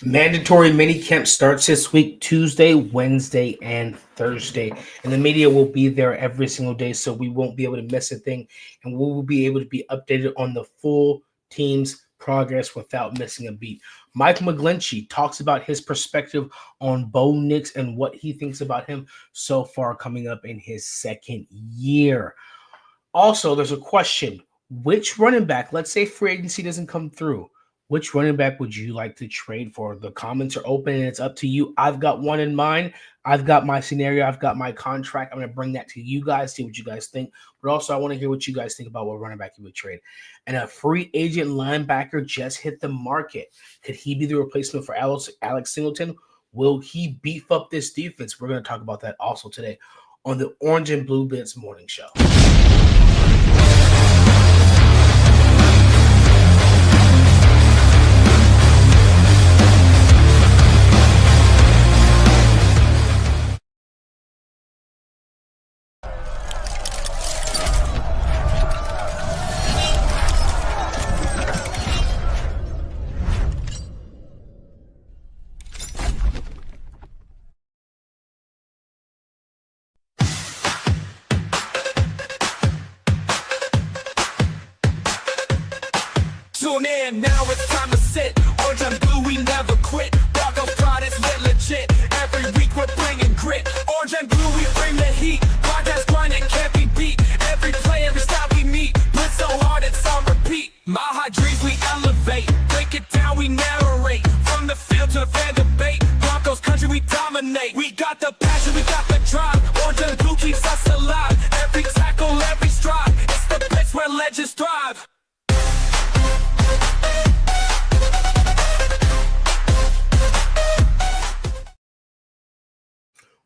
Mandatory minicamp starts this week, Tuesday, Wednesday, and Thursday. And the media will be there every single day, so we won't be able to miss a thing. And we will be able to be updated on the full team's progress without missing a beat. Mike McGlinchey talks about his perspective on Bo Nix and what he thinks about him so far coming up in his second year. Also, there's a question. Which running back, let's say free agency doesn't come through, which running back would you like to trade for? The comments are open and it's up to you. I've got one in mind. I've got my scenario. I've got my contract. I'm going to bring that to you guys, see what you guys think. But also, I want to hear what you guys think about what running back you would trade. And a free agent linebacker just hit the market. Could he be the replacement for Alex Singleton? Will he beef up this defense? We're going to talk about that also today on the Orange and Blue Blitz Morning Show. Tune in, now it's time to sit. Orange and blue, we never quit. Broncos pride is lit legit. Every week we're bringing grit. Orange and blue, we bring the heat. Podcast grinding can't be beat. Every play, every style we meet. Blitz so hard it's on repeat. Mile high dreams we elevate. Break it down, we narrate. From the field to fan debate. Broncos country, we dominate. We got the passion, we got the drive. Orange and blue keeps us alive. Every tackle, every stride. It's the Blitz where legends thrive.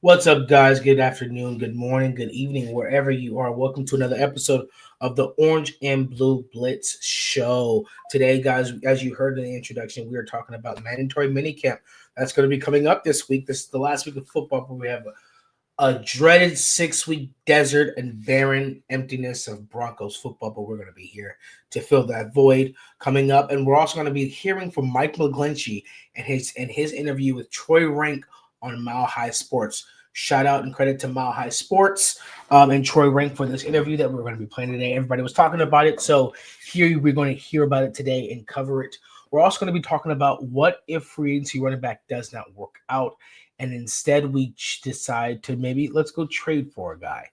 What's up, guys? Good afternoon, good morning, good evening, wherever you are. Welcome to another episode of the Orange and Blue Blitz Show. Today, guys, as you heard in the introduction, we are talking about mandatory minicamp. That's going to be coming up this week. This is the last week of football, but we have a dreaded 6-week desert and barren emptiness of Broncos football, but we're going to be here to fill that void coming up. And we're also going to be hearing from Mike McGlinchey and his interview with Troy Rank on Mile High Sports. Shout out and credit to Mile High Sports and Troy Rank for this interview that we're going to be playing today. Everybody was talking about it, so here we're going to hear about it today and cover it. We're also going to be talking about what if free agency running back does not work out, and instead we decide to maybe let's go trade for a guy.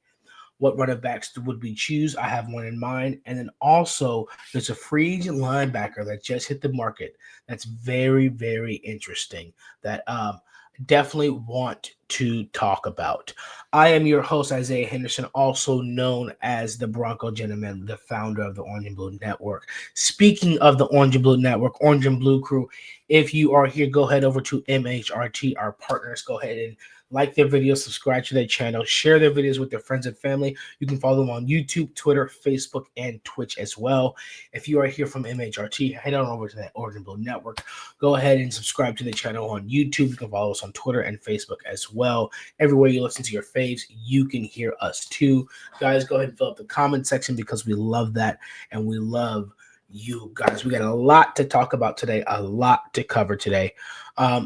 What running backs would we choose? I have one in mind. And then also there's a free agent linebacker that just hit the market. That's very, very interesting that definitely want to talk about. I am your host, Isaiah Henderson, also known as the Bronco Gentleman, the founder of the Orange and Blue Network. Speaking of the Orange and Blue Network, Orange and Blue Crew, if you are here, go ahead over to MHRT, our partners. Go ahead and like their videos, subscribe to their channel, share their videos with their friends and family. You can follow them on YouTube, Twitter, Facebook, and Twitch as well. If you are here from MHRT, head on over to that Orange and Blue Network. Go ahead and subscribe to the channel on YouTube. You can follow us on Twitter and Facebook as well. Everywhere you listen to your faves, you can hear us too. Guys, go ahead and fill up the comment section because we love that and we love you guys. We got a lot to talk about today, a lot to cover today.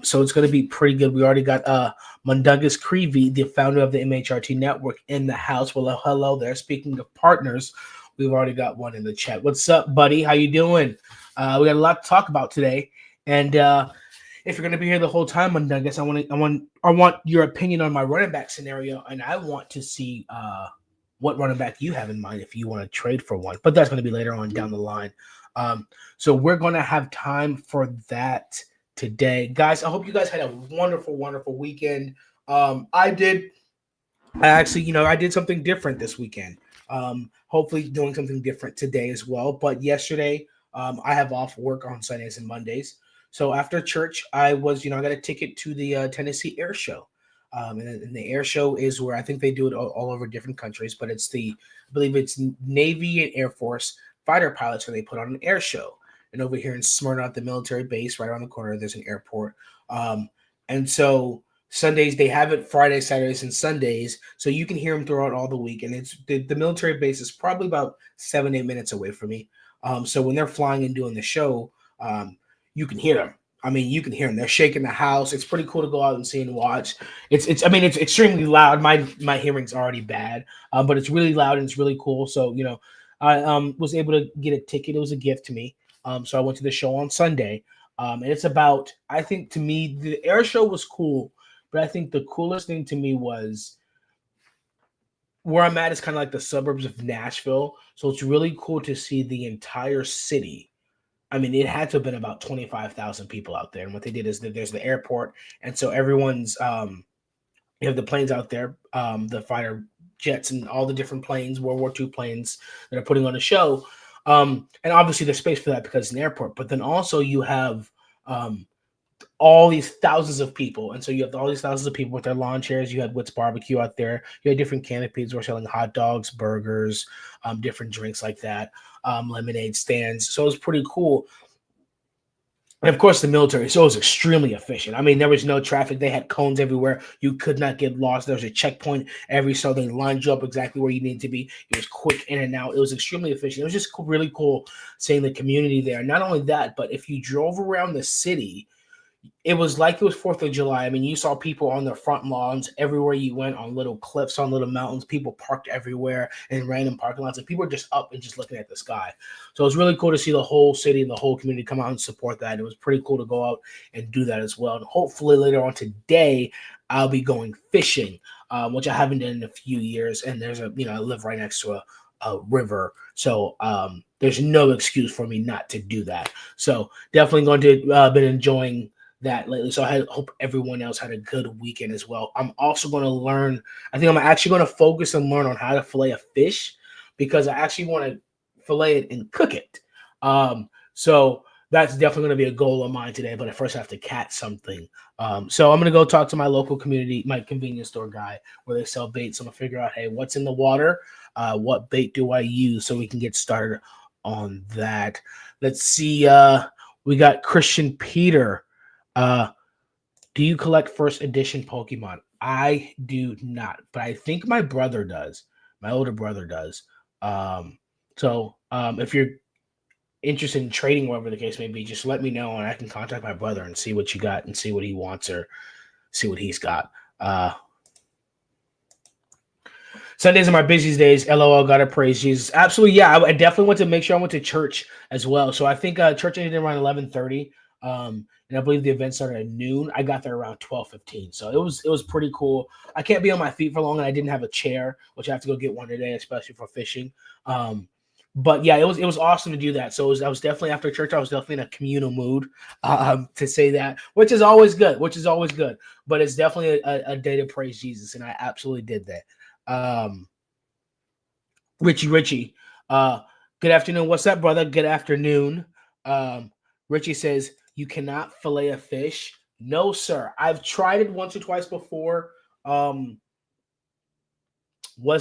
So it's going to be pretty good. We already got Mundungus Creevy, the founder of the MHRT Network, in the house. Well, hello there. Speaking of partners, we've already got one in the chat. What's up, buddy? How you doing? We got a lot to talk about today. And if you're going to be here the whole time, Mundungus, I want your opinion on my running back scenario, and I want to see what running back you have in mind if you want to trade for one. But that's going to be later on down the line. So we're going to have time for that today. Guys, I hope you guys had a wonderful, wonderful weekend. I did something different this weekend. Hopefully doing something different today as well. But yesterday, I have off work on Sundays and Mondays. So after church, I got a ticket to the Tennessee Air Show. And the air show is where I think they do it all over different countries, but I believe it's Navy and Air Force fighter pilots where they put on an air show. And over here in Smyrna at the military base, right around the corner, there's an airport. And so Sundays, they have it Fridays, Saturdays, and Sundays. So you can hear them throughout all the week. And it's the military base is probably about 7-8 minutes away from me. So when they're flying and doing the show, you can hear them. I mean, you can hear them. They're shaking the house. It's pretty cool to go out and see and watch. I mean, it's extremely loud. My hearing's already bad, but it's really loud and it's really cool. So I was able to get a ticket. It was a gift to me. So I went to the show on Sunday. And it's about, I think to me, the air show was cool, but I think the coolest thing to me was where I'm at is kind of like the suburbs of Nashville. So it's really cool to see the entire city. I mean, it had to have been about 25,000 people out there. And what they did is that there's the airport. And so everyone's, you have the planes out there, the fighter jets and all the different planes, World War II planes that are putting on a show. And obviously there's space for that because it's an airport. But then also you have all these thousands of people. And so you have all these thousands of people with their lawn chairs. You had Witt's Barbecue out there. You had different canopies who are selling hot dogs, burgers, different drinks like that, lemonade stands. So it was pretty cool. And of course, the military, so it was extremely efficient. I mean, there was no traffic. They had cones everywhere. You could not get lost. There was a checkpoint every so they lined you up exactly where you need to be. It was quick in and out. It was extremely efficient. It was just really cool seeing the community there. Not only that, but if you drove around the city, it was like it was 4th of July. I mean, you saw people on their front lawns everywhere you went, on little cliffs, on little mountains, people parked everywhere in random parking lots. And people were just up and just looking at the sky. So it was really cool to see the whole city and the whole community come out and support that. It was pretty cool to go out and do that as well. And hopefully later on today, I'll be going fishing, which I haven't done in a few years. And there's I live right next to a river. So there's no excuse for me not to do that. So definitely going to been enjoying that lately. So I hope everyone else had a good weekend as well. I'm also going to learn, I think I'm actually going to focus and learn on how to fillet a fish, because I actually want to fillet it and cook it. So that's definitely going to be a goal of mine today, but I first have to catch something. So I'm going to go talk to my local community, my convenience store guy, where they sell bait. So I'm going to figure out, hey, what's in the water? What bait do I use so we can get started on that? Let's see. We got Christian Peter. Do you collect first edition Pokemon? I do not, but I think my brother does. My older brother does. So if you're interested in trading, whatever the case may be, just let me know and I can contact my brother and see what you got and see what he wants or see what he's got. Sundays are my busiest days. LOL, gotta praise Jesus. Absolutely, yeah. I definitely want to make sure I went to church as well. So I think church ended around 11:30. And I believe the event started at noon. I got there around 12:15. So it was pretty cool. I can't be on my feet for long, and I didn't have a chair, which I have to go get one today, especially for fishing. But yeah, it was awesome to do that. So I was definitely after church. I was definitely in a communal mood, to say that, which is always good. But it's definitely a day to praise Jesus, and I absolutely did that. Richie, good afternoon. What's up, brother? Good afternoon. Richie says, you cannot fillet a fish. No, sir. I've tried it once or twice before. Was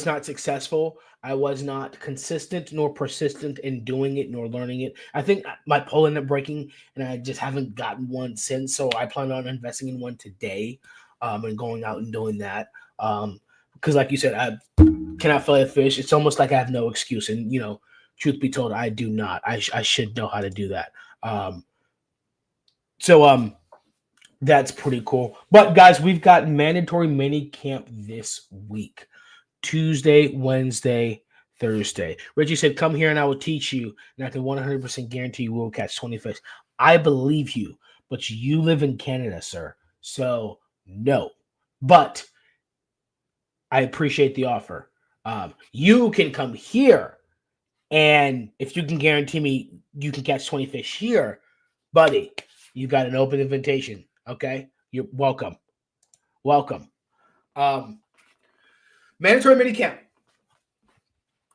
not successful. I was not consistent nor persistent in doing it nor learning it. I think my pole ended up breaking, and I just haven't gotten one since. So I plan on investing in one today, and going out and doing that. Because like you said, I cannot fillet a fish. It's almost like I have no excuse. And, truth be told, I do not. I should know how to do that. So that's pretty cool. But guys, we've got mandatory mini camp this week. Tuesday, Wednesday, Thursday. Richie said, come here and I will teach you. And I can 100% guarantee you will catch 20 fish. I believe you, but you live in Canada, sir. So no. But I appreciate the offer. You can come here, and if you can guarantee me you can catch 20 fish here, buddy, you got an open invitation. Okay, you're welcome. Mandatory minicamp.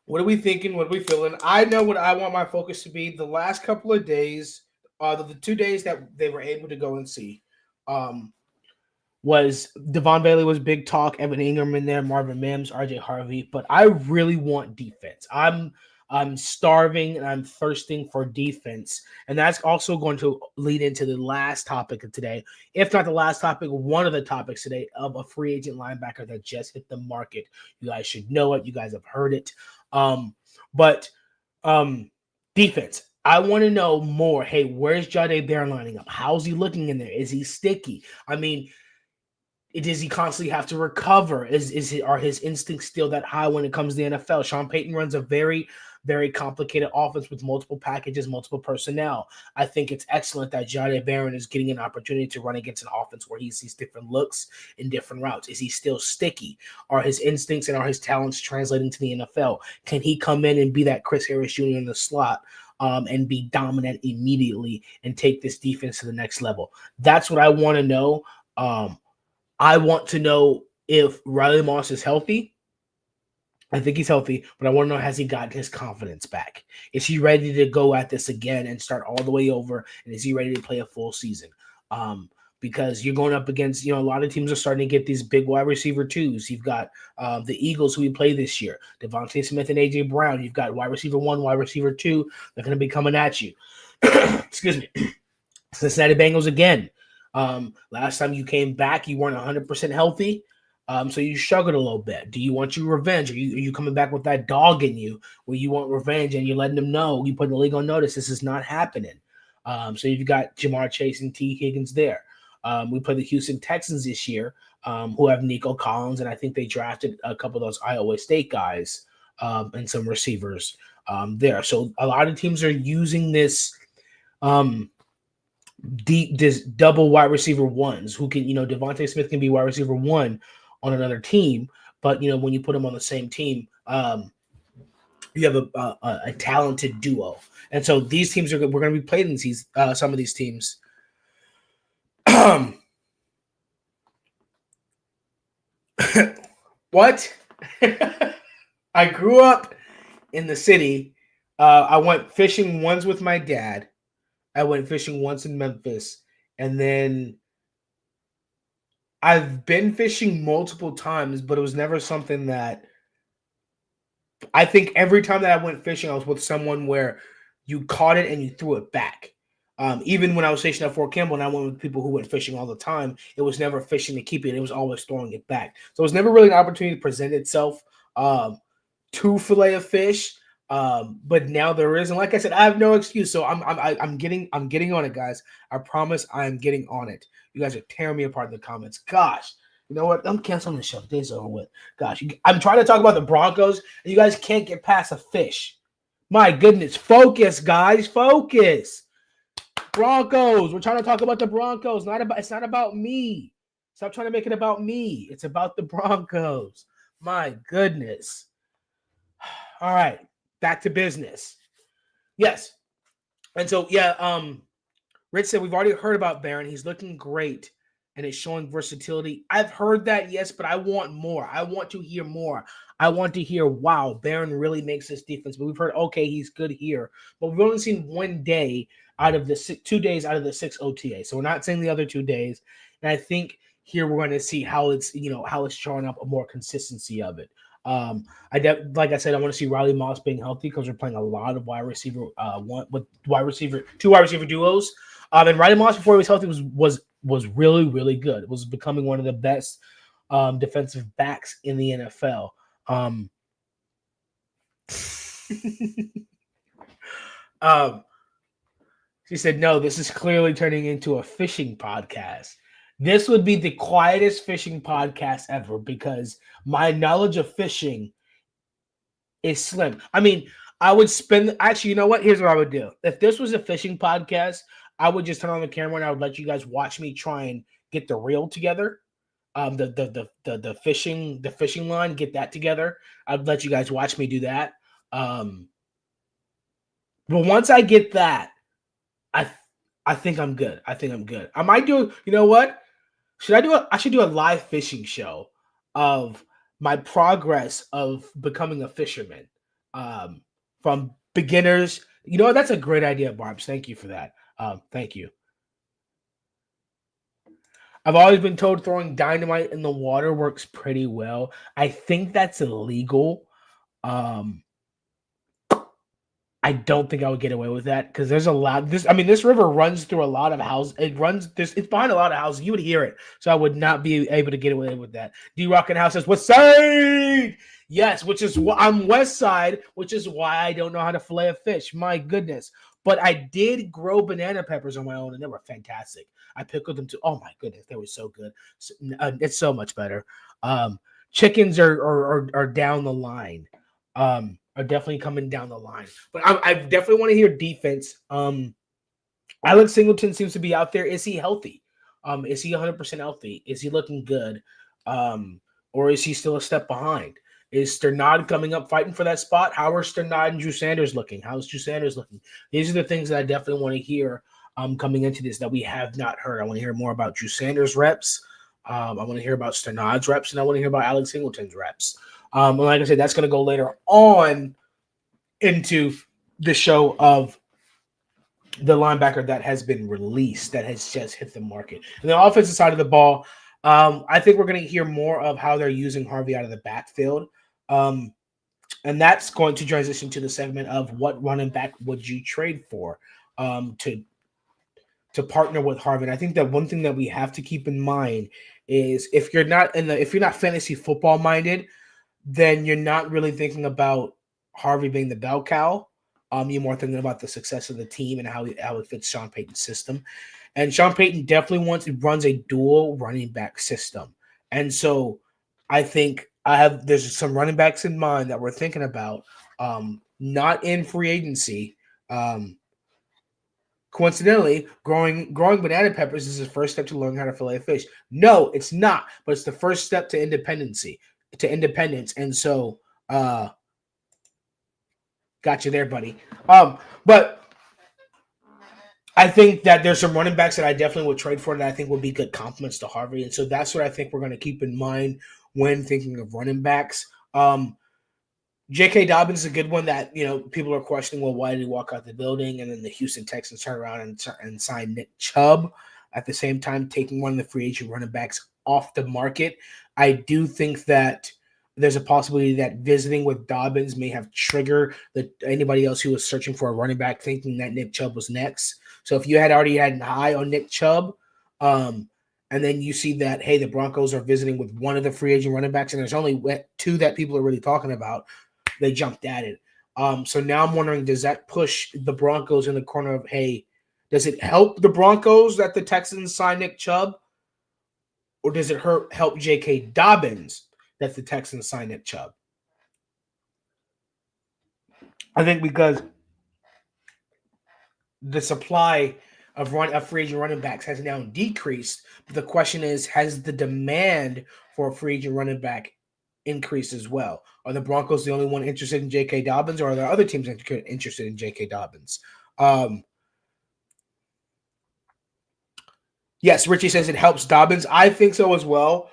What are we thinking? What are we feeling? I know what I want my focus to be. The last couple of days, the 2 days that they were able to go and see, was Devon Bailey was big talk, Evan Ingram in there, Marvin Mims, RJ Harvey. But I really want defense. I'm starving and I'm thirsting for defense. And that's also going to lead into the last topic of today. If not the last topic, one of the topics today of a free agent linebacker that just hit the market. You guys should know it. You guys have heard it. But defense. I want to know more. Hey, where's Jahdae Barron lining up? How's he looking in there? Is he sticky? I mean, does he constantly have to recover? Are his instincts still that high when it comes to the NFL? Sean Payton runs a very, very complicated offense with multiple packages, multiple personnel. I think it's excellent that Jahdae Barron is getting an opportunity to run against an offense where he sees different looks and different routes. Is he still sticky? Are his instincts and are his talents translating to the NFL? Can he come in and be that Chris Harris Jr. in the slot? And be dominant immediately and take this defense to the next level. That's what I want to know. I want to know if Riley Moss is healthy. I think he's healthy, but I want to know, has he gotten his confidence back? Is he ready to go at this again and start all the way over? And is he ready to play a full season? Because you're going up against, a lot of teams are starting to get these big wide receiver twos. You've got the Eagles who we play this year, Devontae Smith and A.J. Brown. You've got wide receiver 1, wide receiver 2. They're going to be coming at you. Excuse me. Cincinnati Bengals again. Last time you came back, you weren't 100% healthy. So you struggled a little bit. Do you want your revenge? Are you coming back with that dog in you where you want revenge and you're letting them know, you put the league on notice, this is not happening. So you've got Jamar Chase and T. Higgins there. We play the Houston Texans this year, who have Nico Collins, and I think they drafted a couple of those Iowa State guys and some receivers there. So a lot of teams are using this this double wide receiver ones who can, Devontae Smith can be wide receiver 1 on another team, but when you put them on the same team, you have a talented duo. And so these teams we're going to be playing these some of these teams. What? I grew up in the city. I went fishing once with my dad. I went fishing once in Memphis, and then I've been fishing multiple times, but it was never something that I think every time that I went fishing, I was with someone where you caught it and you threw it back. Even when I was stationed at Fort Campbell and I went with people who went fishing all the time, it was never fishing to keep it. It was always throwing it back. So it was never really an opportunity to present itself to fillet a fish. But now there is, and like I said, I have no excuse. So I'm getting on it, guys. I promise I'm getting on it. You guys are tearing me apart in the comments. Gosh, you know what? I'm canceling the show. The day's over with. Gosh, I'm trying to talk about the Broncos, and you guys can't get past a fish. My goodness, focus, guys, focus. Broncos. We're trying to talk about the Broncos. It's not about me. Stop trying to make it about me. It's about the Broncos. My goodness. All right. Back to business. Yes. And so, Rich said we've already heard about Barron. He's looking great and is showing versatility. I've heard that, yes, but I want more. I want to hear more. I want to hear, wow, Barron really makes this defense. But we've heard, okay, he's good here. But we've only seen 1 day out of the 2 days out of the 6 OTA. So we're not seeing the other 2 days. And I think here we're going to see how it's, how it's showing up a more consistency of it. Like I said, I want to see Riley Moss being healthy because we're playing a lot of wide receiver, two wide receiver duos. And Riley Moss before he was healthy was really, really good. It was becoming one of the best defensive backs in the NFL. She said, no, this is clearly turning into a fishing podcast. This would be the quietest fishing podcast ever because my knowledge of fishing is slim. I mean, I would actually, you know what? Here's what I would do. If this was a fishing podcast, I would just turn on the camera and I would let you guys watch me try and get the reel together. The fishing line, get that together. I'd let you guys watch me do that. But once I get that, I think I'm good. I might do, you know what? I should do a live fishing show of my progress of becoming a fisherman. From beginners. You know what? That's a great idea, Barbs. Thank you for that. Thank you. I've always been told throwing dynamite in the water works pretty well. I think that's illegal. I don't think I would get away with that because there's a lot. This river runs through a lot of houses. It's behind a lot of houses. You would hear it. So I would not be able to get away with that. D-Rock and House says, West Side! Yes, which is why I'm West Side, which is why I don't know how to fillet a fish. My goodness. But I did grow banana peppers on my own, and they were fantastic. I pickled them too. Oh my goodness, they were so good. It's so much better. Chickens are down the line. Are definitely coming down the line. But I definitely want to hear defense. Alex Singleton seems to be out there. Is he healthy? Is he 100% healthy? Is he looking good? Or is he still a step behind? Is Sternad coming up fighting for that spot? How are Sternad and Drew Sanders looking? How's Drew Sanders looking? These are the things that I definitely want to hear coming into this that we have not heard. I want to hear more about Drew Sanders' reps. I want to hear about Sternad's reps, and I want to hear about Alex Singleton's reps. And like I said, that's going to go later on into the show of the linebacker that has been released, that has just hit the market. And the offensive side of the ball, I think we're going to hear more of how they're using Harvey out of the backfield. And that's going to transition to the segment of what running back would you trade for to partner with Harvey. And I think that one thing that we have to keep in mind is if you're not fantasy football minded, then you're not really thinking about Harvey being the bell cow. You're more thinking about the success of the team and how it fits Sean Payton's system. And Sean Payton definitely runs a dual running back system. And so I think there's some running backs in mind that we're thinking about, not in free agency. Coincidentally, growing banana peppers is the first step to learning how to fillet a fish. No, it's not, but it's the first step to independence. And so, got you there, buddy. But I think that there's some running backs that I definitely would trade for that I think would be good compliments to Harvey. And so that's what I think we're going to keep in mind when thinking of running backs. J.K. Dobbins is a good one that, people are questioning, well, why did he walk out the building? And then the Houston Texans turn around and sign Nick Chubb at the same time, taking one of the free agent running backs off the market. I do think that there's a possibility that visiting with Dobbins may have triggered anybody else who was searching for a running back thinking that Nick Chubb was next. So if you had already had an eye on Nick Chubb, and then you see that, hey, the Broncos are visiting with one of the free agent running backs, and there's only two that people are really talking about, they jumped at it. So now I'm wondering, does that push the Broncos in the corner of, hey, does it help the Broncos that the Texans sign Nick Chubb? Or does it help J.K. Dobbins that the Texans sign Nick Chubb? I think because the supply of free agent running backs has now decreased. But the question is, has the demand for a free agent running back increased as well? Are the Broncos the only one interested in J.K. Dobbins, or are there other teams interested in J.K. Dobbins? Yes, Richie says it helps Dobbins. I think so as well,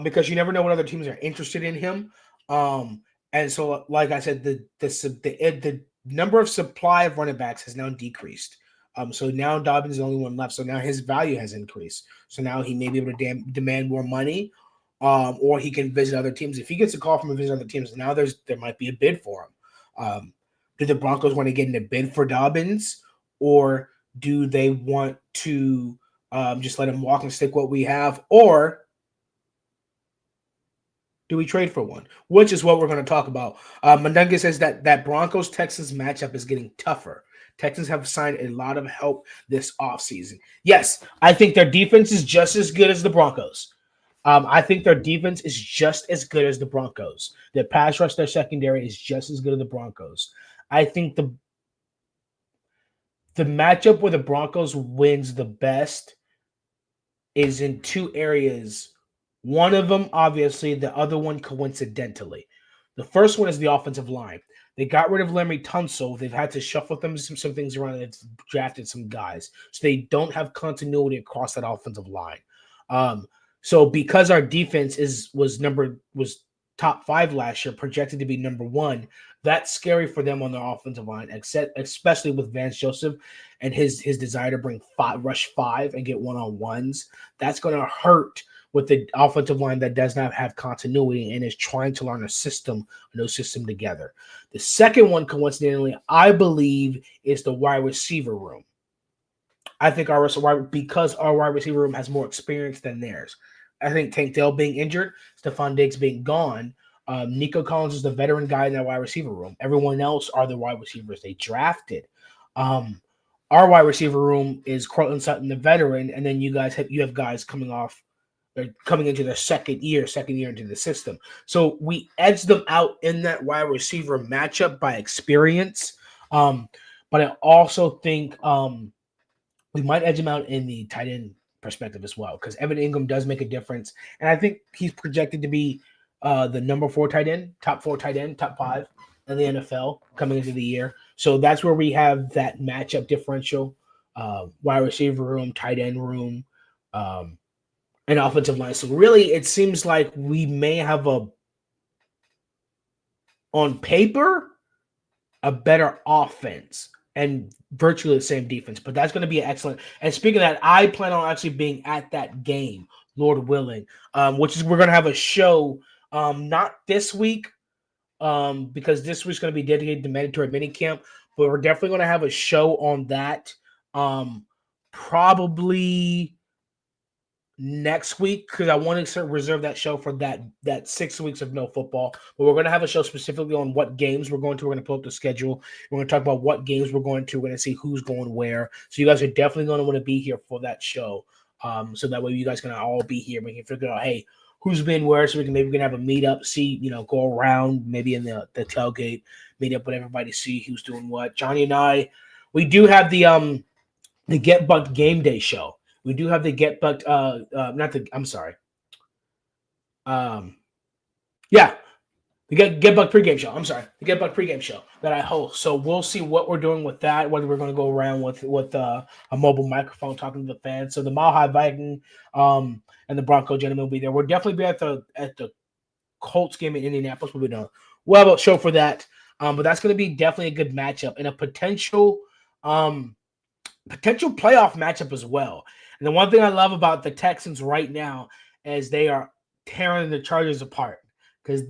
because you never know what other teams are interested in him. And so, like I said, the number of supply of running backs has now decreased. So now Dobbins is the only one left. So now his value has increased. So now he may be able to demand more money, or he can visit other teams. If he gets a call from visiting other teams, now there might be a bid for him. Do the Broncos want to get in a bid for Dobbins, or do they want to just let him walk and stick what we have, or do we trade for one? Which is what we're going to talk about. Mandunga says that Broncos-Texans matchup is getting tougher. Texans have signed a lot of help this offseason. Yes, I think their defense is just as good as the Broncos. I think their defense is just as good as the Broncos. Their pass rush, their secondary is just as good as the Broncos. I think the matchup where the Broncos wins the best is in two areas. One of them, obviously, the other one coincidentally. The first one is the offensive line. They got rid of Laremy Tunsil. They've had to shuffle some things around and drafted some guys. So they don't have continuity across that offensive line. So because our defense was top 5 last year, projected to be number 1, that's scary for them on their offensive line, especially with Vance Joseph and his desire to bring rush 5 and get one-on-ones. That's going to hurt with the offensive line that does not have continuity and is trying to learn a new system together. The second one, coincidentally, I believe, is the wide receiver room. I think because our wide receiver room has more experience than theirs. I think Tank Dell being injured, Stephon Diggs being gone, Nico Collins is the veteran guy in that wide receiver room. Everyone else are the wide receivers they drafted. Our wide receiver room is Cortland Sutton, the veteran, and then you have guys coming into their second year into the system. So we edge them out in that wide receiver matchup by experience. But I also think we might edge him out in the tight end perspective as well, because Evan Ingram does make a difference. And I think he's projected to be the number 4 tight end, top 4 tight end, top 5 in the NFL coming into the year. So that's where we have that matchup differential, wide receiver room, tight end room, and offensive line. So really, it seems like we may have on paper, a better offense and virtually the same defense, but that's going to be excellent. And speaking of that, I plan on actually being at that game, Lord willing, which is we're going to have a show, not this week, because this week's going to be dedicated to mandatory minicamp, but we're definitely going to have a show on that, probably next week, because I want to reserve that show for that 6 weeks of no football. But we're going to have a show specifically on what games we're going to. We're going to pull up the schedule. We're going to talk about what games we're going to. We're going to see who's going where. So you guys are definitely going to want to be here for that show. So that way you guys can all be here. We can figure out, hey, who's been where, so we can have a meetup, see, go around maybe in the tailgate, meet up with everybody, see who's doing what. Johnny and I, we do have the Get Bucked Game Day show. We do have the Get Bucked, the Get Bucked pregame show. I'm sorry, the Get Bucked pregame show that I host. So we'll see what we're doing with that, whether we're going to go around with a mobile microphone talking to the fans. So the Mile High Viking and the Bronco gentlemen will be there. We'll definitely be at the Colts game in Indianapolis. We'll have a show for that. But that's going to be definitely a good matchup and a potential playoff matchup as well. And the one thing I love about the Texans right now is they are tearing the Chargers apart, because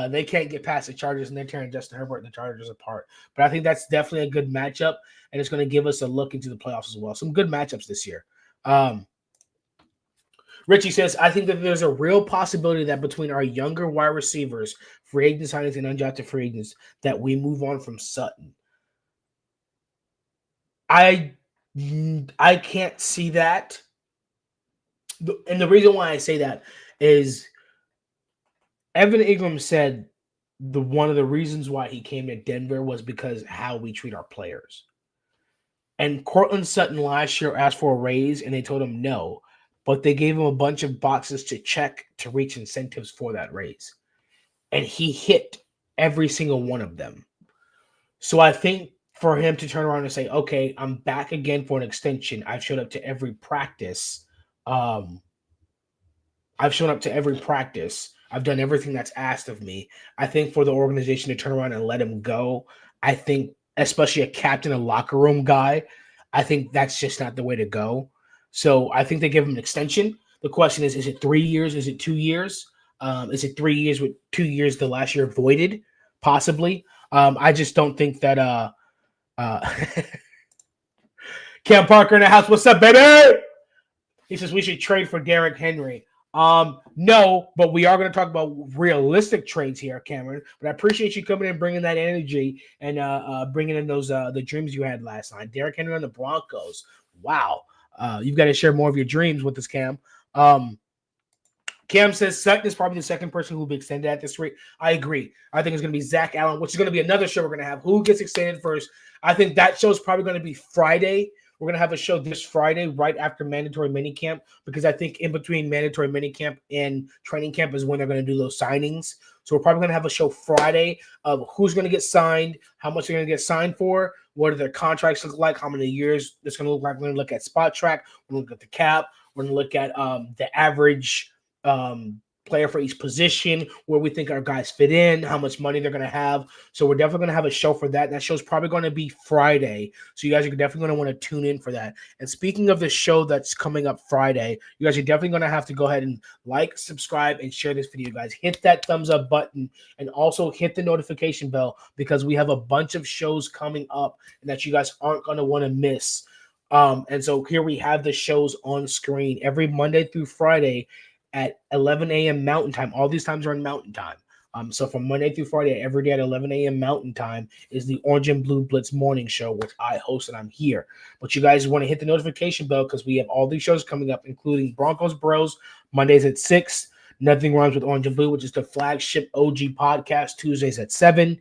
they can't get past the Chargers, and they're tearing Justin Herbert and the Chargers apart. But I think that's definitely a good matchup, and it's going to give us a look into the playoffs as well. Some good matchups this year. Richie says, I think that there's a real possibility that between our younger wide receivers, free agent signings, and undrafted free agents, that we move on from Sutton. I can't see that. And the reason why I say that is Evan Ingram said one of the reasons why he came to Denver was because how we treat our players. And Cortland Sutton last year asked for a raise, and they told him no, but they gave him a bunch of boxes to check to reach incentives for that raise. And he hit every single one of them. So I think for him to turn around and say, okay, I'm back again for an extension. I've shown up to every practice. I've done everything that's asked of me. I think for the organization to turn around and let him go, I think, especially a captain, a locker room guy, I think that's just not the way to go. So I think they give him an extension. The question is it 3 years? Is it 2 years? Is it 3 years with 2 years the last year voided? Possibly. I just don't think that Cam Parker in the house. What's up, baby? He says we should trade for Derrick Henry. No, but we are going to talk about realistic trades here, Cameron. But I appreciate you coming in and bringing that energy and bringing in those the dreams you had last night. Derrick Henry on the Broncos. Wow. You've got to share more of your dreams with us, Cam. Cam says Sutton is probably the second person who will be extended at this rate. I agree. I think it's going to be Zach Allen, which is going to be another show we're going to have. Who gets extended first? I think that show is probably going to be Friday. We're going to have a show this Friday right after mandatory minicamp, because I think in between mandatory minicamp and training camp is when they're going to do those signings. So we're probably going to have a show Friday of who's going to get signed, how much they're going to get signed for, what do their contracts look like, how many years it's going to look like. We're going to look at spot track. We're going to look at the cap. We're going to look at the average player for each position, where we think our guys fit in, how much money they're going to have. So we're definitely going to have a show for that. That show's probably going to be Friday. So you guys are definitely going to want to tune in for that. And speaking of the show that's coming up Friday, you guys are definitely going to have to go ahead and like, subscribe, and share this video, guys. Hit that thumbs up button and also hit the notification bell, because we have a bunch of shows coming up and that you guys aren't going to want to miss. And so here we have the shows on screen every Monday through Friday at 11 a.m. Mountain Time. All these times are in Mountain Time. So from Monday through Friday, every day at 11 a.m. Mountain Time is the Orange and Blue Blitz morning show, which I host and I'm here. But you guys want to hit the notification bell because we have all these shows coming up, including Broncos Bros, Mondays at 6, Nothing Rhymes with Orange and Blue, which is the flagship OG podcast, Tuesdays at 7.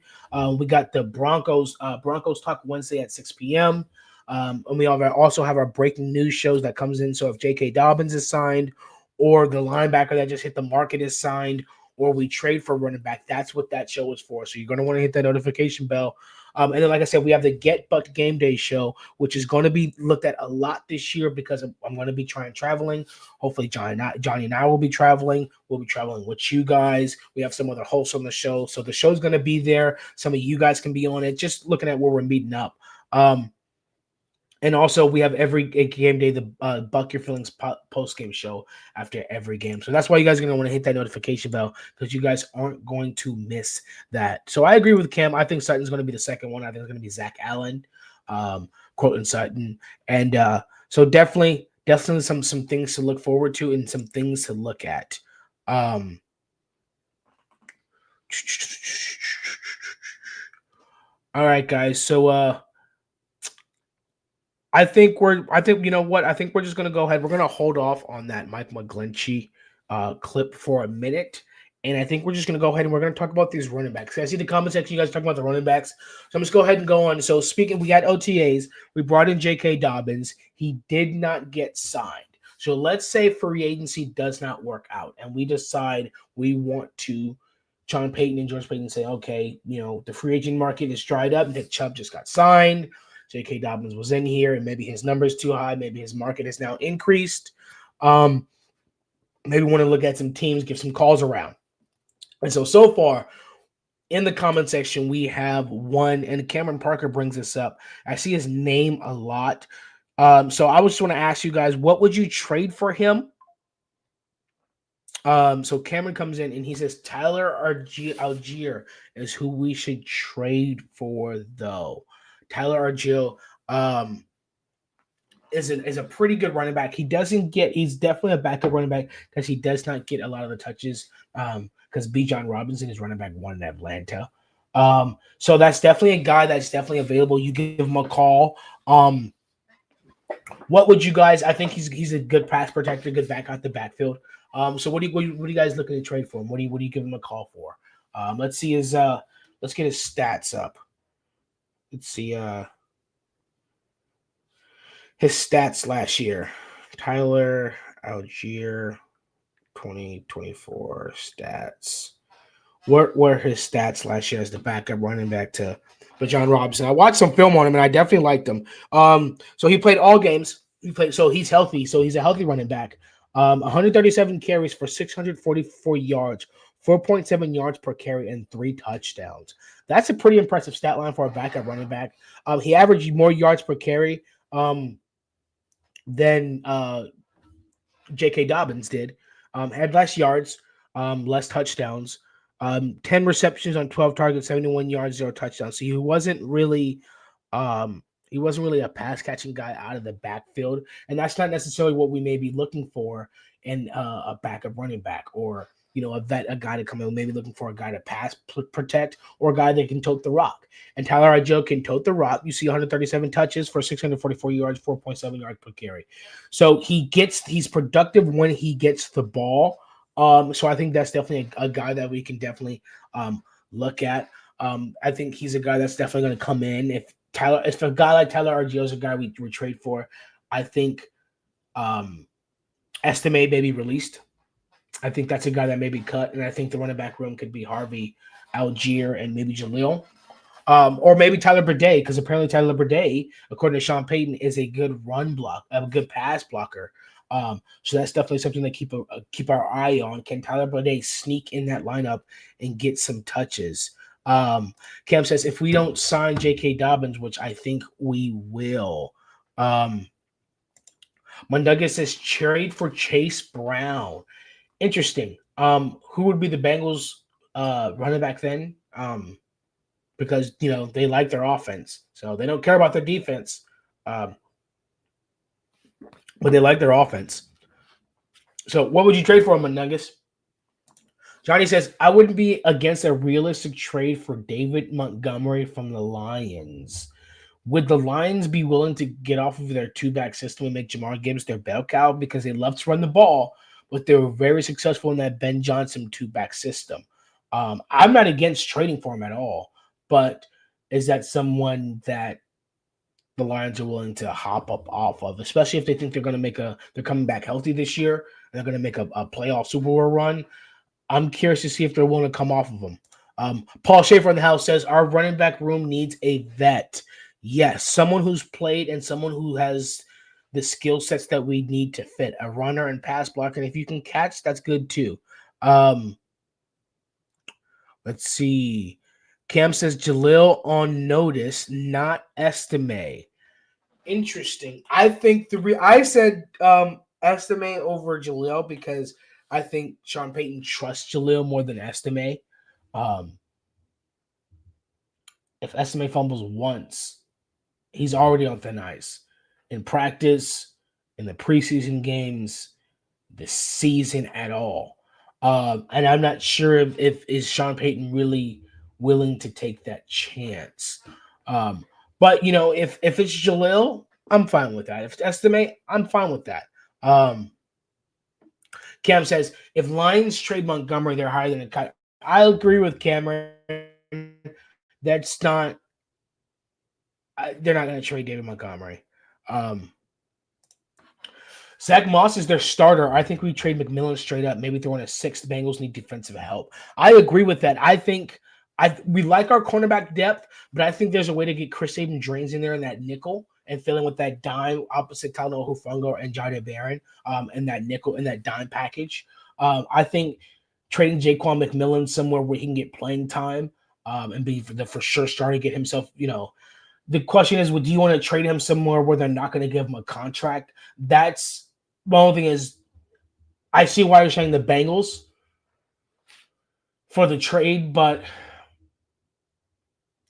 We got the Broncos Talk Wednesday at 6 p.m. And we also have our breaking news shows that comes in. So if J.K. Dobbins is signed, or the linebacker that just hit the market is signed, or we trade for running back, that's what that show is for. So you're going to want to hit that notification bell. And then, like I said, we have the Get Bucked Game Day show, which is going to be looked at a lot this year because I'm going to be traveling. Hopefully, Johnny and I will be traveling. We'll be traveling with you guys. We have some other hosts on the show. So the show's going to be there. Some of you guys can be on it, just looking at where we're meeting up. And also, we have every game day, the Buck Your Feelings post-game show after every game. So that's why you guys are going to want to hit that notification bell because you guys aren't going to miss that. So I agree with Cam. I think Sutton's going to be the second one. I think it's going to be Zach Allen, quoting Sutton. And so definitely some things to look forward to and some things to look at. All right, guys. So I think you know what? I think we're just gonna go ahead. We're gonna hold off on that Mike McGlinchey clip for a minute. And I think we're just gonna go ahead and we're gonna talk about these running backs. I see the comment section, you guys talking about the running backs. So I'm just go ahead and go on. So we had OTAs, we brought in J.K. Dobbins, he did not get signed. So let's say free agency does not work out, and we decide we want to Sean Payton and George Payton say, okay, the free agent market is dried up. Nick Chubb just got signed. J.K. Dobbins was in here, and maybe his number's too high. Maybe his market is now increased. Maybe we want to look at some teams, give some calls around. And so far, in the comment section, we have one, and Cameron Parker brings this up. I see his name a lot. So I just want to ask you guys, what would you trade for him? So Cameron comes in, and he says Tyler Algier is who we should trade for, though. Tyler Argill is a pretty good running back. He's definitely a backup running back because he does not get a lot of the touches because Bijan Robinson is running back one in Atlanta. So that's definitely a guy that's definitely available. You give him a call. What would you guys? I think he's a good pass protector, good back out the backfield. So what are you guys looking to trade for him? What do you give him a call for? Let's get his stats up. Let's see his stats last year. Tyler Algier 2024 stats. What were his stats last year as the backup running back to Bijan Robinson? I watched some film on him and I definitely liked him. So he played all games. So he's healthy. So he's a healthy running back. 137 carries for 644 yards, 4.7 yards per carry, and 3 touchdowns. That's a pretty impressive stat line for a backup running back. He averaged more yards per carry than J.K. Dobbins did. Had less yards, less touchdowns. 10 receptions on 12 targets, 71 yards, 0 touchdowns. So he wasn't really a pass catching guy out of the backfield, and that's not necessarily what we may be looking for in a backup running back, or a guy to come in, maybe looking for a guy to pass protect, or a guy that can tote the rock. And Tyler Argill can tote the rock. You see 137 touches for 644 yards, 4.7 yards per carry. So he's productive when he gets the ball. So I think that's definitely a guy that we can definitely look at. I think he's a guy that's definitely going to come in. If a guy like Tyler Argill is a guy we trade for, I think Estime may be released. I think that's a guy that may be cut, and I think the running back room could be Harvey, Algier, and maybe Jaleel. Or maybe Tyler Burdett, because apparently Tyler Burdett, according to Sean Payton, is a good a good pass blocker. So that's definitely something to keep our eye on. Can Tyler Burdett sneak in that lineup and get some touches? Cam says, if we don't sign J.K. Dobbins, which I think we will. Mundaga says, trade for Chase Brown. Interesting. Who would be the Bengals running back then? Because, they like their offense. So they don't care about their defense. But they like their offense. So what would you trade for him, Nuggets? Johnny says, I wouldn't be against a realistic trade for David Montgomery from the Lions. Would the Lions be willing to get off of their two-back system and make Jamar Gibbs their bell cow because they love to run the ball, but they were very successful in that Ben Johnson two-back system? I'm not against trading for him at all, but is that someone that the Lions are willing to hop up off of, especially if they think they're coming back healthy this year and they're going to make a playoff Super Bowl run? I'm curious to see if they're willing to come off of them. Paul Schaefer in the house says our running back room needs a vet. Yes, someone who's played and someone who has the skill sets that we need to fit a runner and pass blocker. And if you can catch, that's good too. Let's see. Cam says Jalil on notice, not Estime. Interesting. I think I said Estime over Jalil because I think Sean Payton trusts Jalil more than Estime. If Estime fumbles once, he's already on thin ice. In practice, in the preseason games, the season at all. And I'm not sure if is Sean Payton really willing to take that chance. But if it's Jalil, I'm fine with that. If it's Estime, I'm fine with that. Cam says if Lions trade Montgomery, they're higher than a cut. I agree with Cameron. That's not. They're not going to trade David Montgomery. Zach Moss is their starter. I think we trade McMillan straight up. Maybe throw in a sixth. Bengals need defensive help. I agree with that. I think we like our cornerback depth, but I think there's a way to get Chris Drains in there in that nickel and fill in with that dime opposite Talanoa Hufanga and Jada Barron in that nickel in that dime package. I think trading Jaquan McMillan somewhere where he can get playing time and be the for sure starter, get himself, the question is, do you want to trade him somewhere where they're not going to give him a contract? That's the only thing is, I see why you're saying the Bengals for the trade, but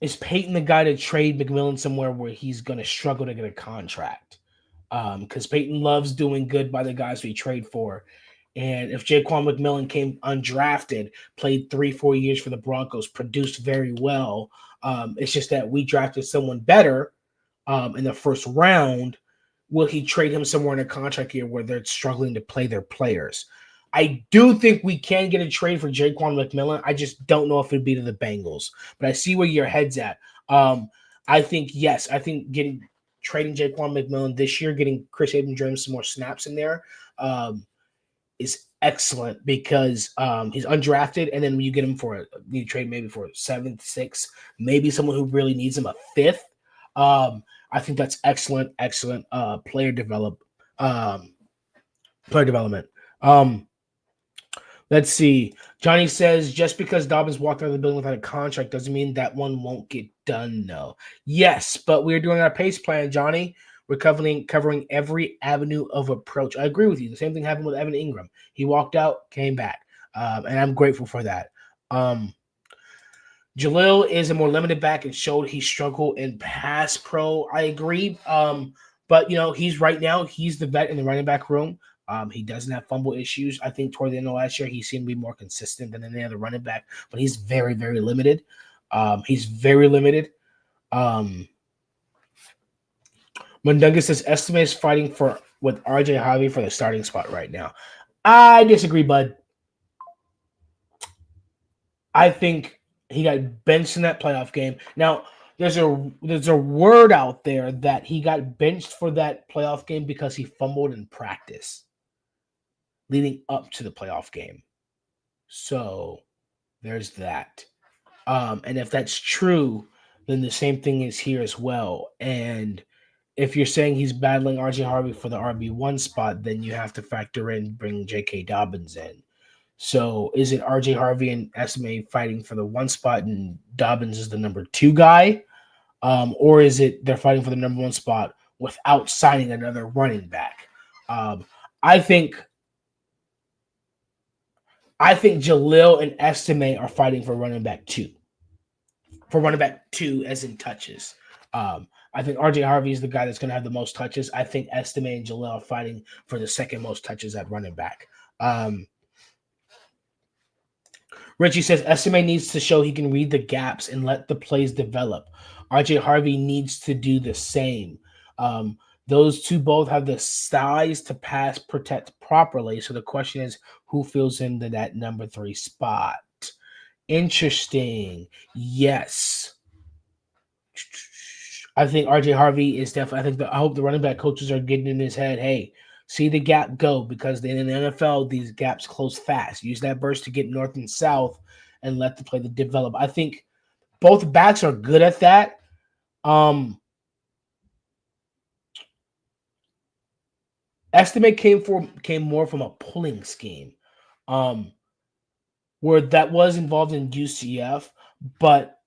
is Peyton the guy to trade McMillan somewhere where he's going to struggle to get a contract? Because Peyton loves doing good by the guys we trade for. And if Jaquan McMillan came undrafted, played 3-4 years for the Broncos, produced very well, it's just that we drafted someone better in the first round. Will he trade him somewhere in a contract year where they're struggling to play their players? I do think we can get a trade for Jaquan McMillan. I just don't know if it'd be to the Bengals. But I see where your head's at. I think, yes, trading Jaquan McMillan this year, getting Chris Abrams some more snaps in there is excellent because he's undrafted, and then you get him you trade maybe for a 7th, 6th, maybe someone who really needs him a 5th. I think that's excellent player development. Let's see. Johnny says, just because Dobbins walked out of the building without a contract doesn't mean that one won't get done, no. Yes, but we're doing our pace plan, Johnny. We're covering every avenue of approach. I agree with you. The same thing happened with Evan Ingram. He walked out, came back, and I'm grateful for that. Jalil is a more limited back and showed he struggled in pass pro. I agree. But, he's the vet in the running back room. He doesn't have fumble issues. I think toward the end of last year, he seemed to be more consistent than any other running back, but he's very, very limited. Mundunga says Estime is fighting with RJ Harvey for the starting spot right now. I disagree, bud. I think he got benched in that playoff game. Now, there's a word out there that he got benched for that playoff game because he fumbled in practice leading up to the playoff game. So there's that. And if that's true, then the same thing is here as well. And if you're saying he's battling RJ Harvey for the RB1 spot, then you have to factor in bringing J.K. Dobbins in. So is it RJ Harvey and Estime fighting for the 1 spot and Dobbins is the number 2 guy? Or is it they're fighting for the number 1 spot without signing another running back? I think Jalil and Estime are fighting for running back 2. For running back 2 as in touches. I think RJ Harvey is the guy that's going to have the most touches. I think Estime and Jalil are fighting for the second most touches at running back. Richie says SMA needs to show he can read the gaps and let the plays develop. RJ Harvey needs to do the same. Um, those two both have the size to pass protect properly. So the question is, who fills into that number 3 spot? Interesting. Yes. I think RJ Harvey is definitely. I hope the running back coaches are getting in his head. Hey, see the gap go, because in the NFL these gaps close fast. Use that burst to get north and south, and let the play to develop. I think both backs are good at that. Estimate came more from a pulling scheme, where that was involved in UCF, but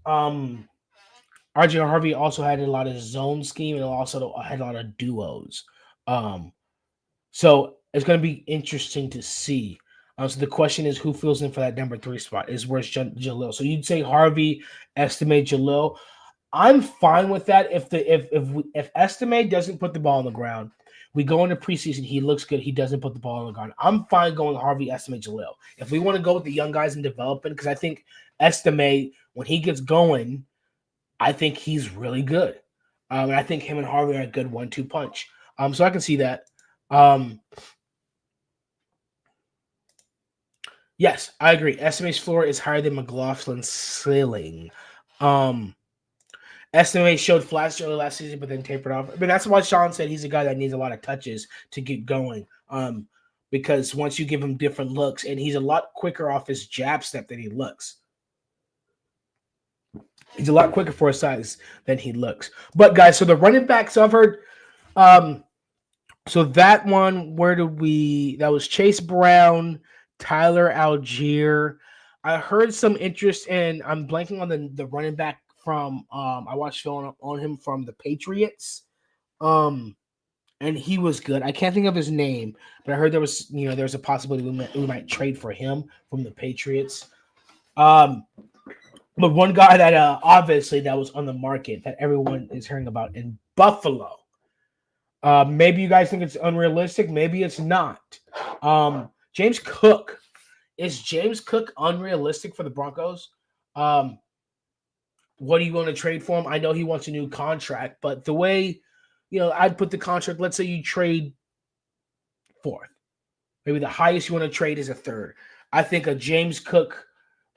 RJ Harvey also had a lot of zone scheme and also had a lot of duos. So it's going to be interesting to see. So the question is, who fills in for that number 3 spot? Is where's Jalil? So you'd say Harvey, Estimate, Jalil. I'm fine with that. If Estimate doesn't put the ball on the ground, we go into preseason, he looks good, he doesn't put the ball on the ground, I'm fine going Harvey, Estimate, Jalil. If we want to go with the young guys and developing, because I think Estimate, when he gets going, I think he's really good. And I think him and Harvey are a good 1-2 punch. So I can see that. Yes, I agree. Estimate's floor is higher than McLaughlin's ceiling. Estimate showed flashes early last season, but then tapered off. I mean, that's why Sean said he's a guy that needs a lot of touches to get going. Because once you give him different looks, and he's a lot quicker off his jab step than he looks. He's a lot quicker for his size than he looks. But guys, so the running backs I've heard. So that one, that was Chase Brown, Tyler Algier. I heard some interest in, I'm blanking on the running back from, I watched film on him from the Patriots. And he was good. I can't think of his name, but I heard there's a possibility we might trade for him from the Patriots. But one guy that obviously that was on the market that everyone is hearing about in Buffalo. Maybe you guys think it's unrealistic. Maybe it's not. James Cook. Is James Cook unrealistic for the Broncos? What do you want to trade for him? I know he wants a new contract, but the way, I'd put the contract, let's say you trade 4th. Maybe the highest you want to trade is a 3rd. I think a James Cook,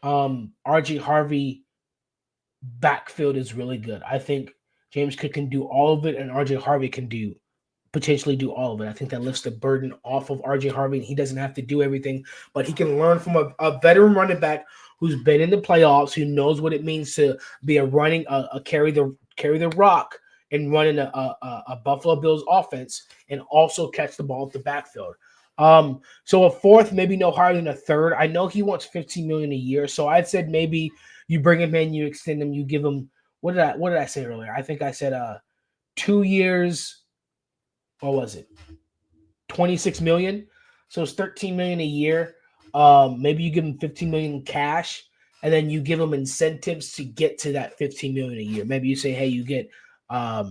RJ Harvey backfield is really good. I think James Cook can do all of it, and RJ Harvey can potentially do all of it. I think that lifts the burden off of RJ Harvey, and he doesn't have to do everything, but he can learn from a veteran running back who's been in the playoffs, who knows what it means to be carry the rock and running a Buffalo Bills offense, and also catch the ball at the backfield. So a 4th, maybe no higher than a 3rd. I know he wants $15 million a year, so I said maybe you bring him in, you extend him, you give him what did I say earlier? I think I said 2 years. What was it? $26 million. So it's $13 million a year. Maybe you give him $15 million cash, and then you give him incentives to get to that $15 million a year. Maybe you say, hey, you get I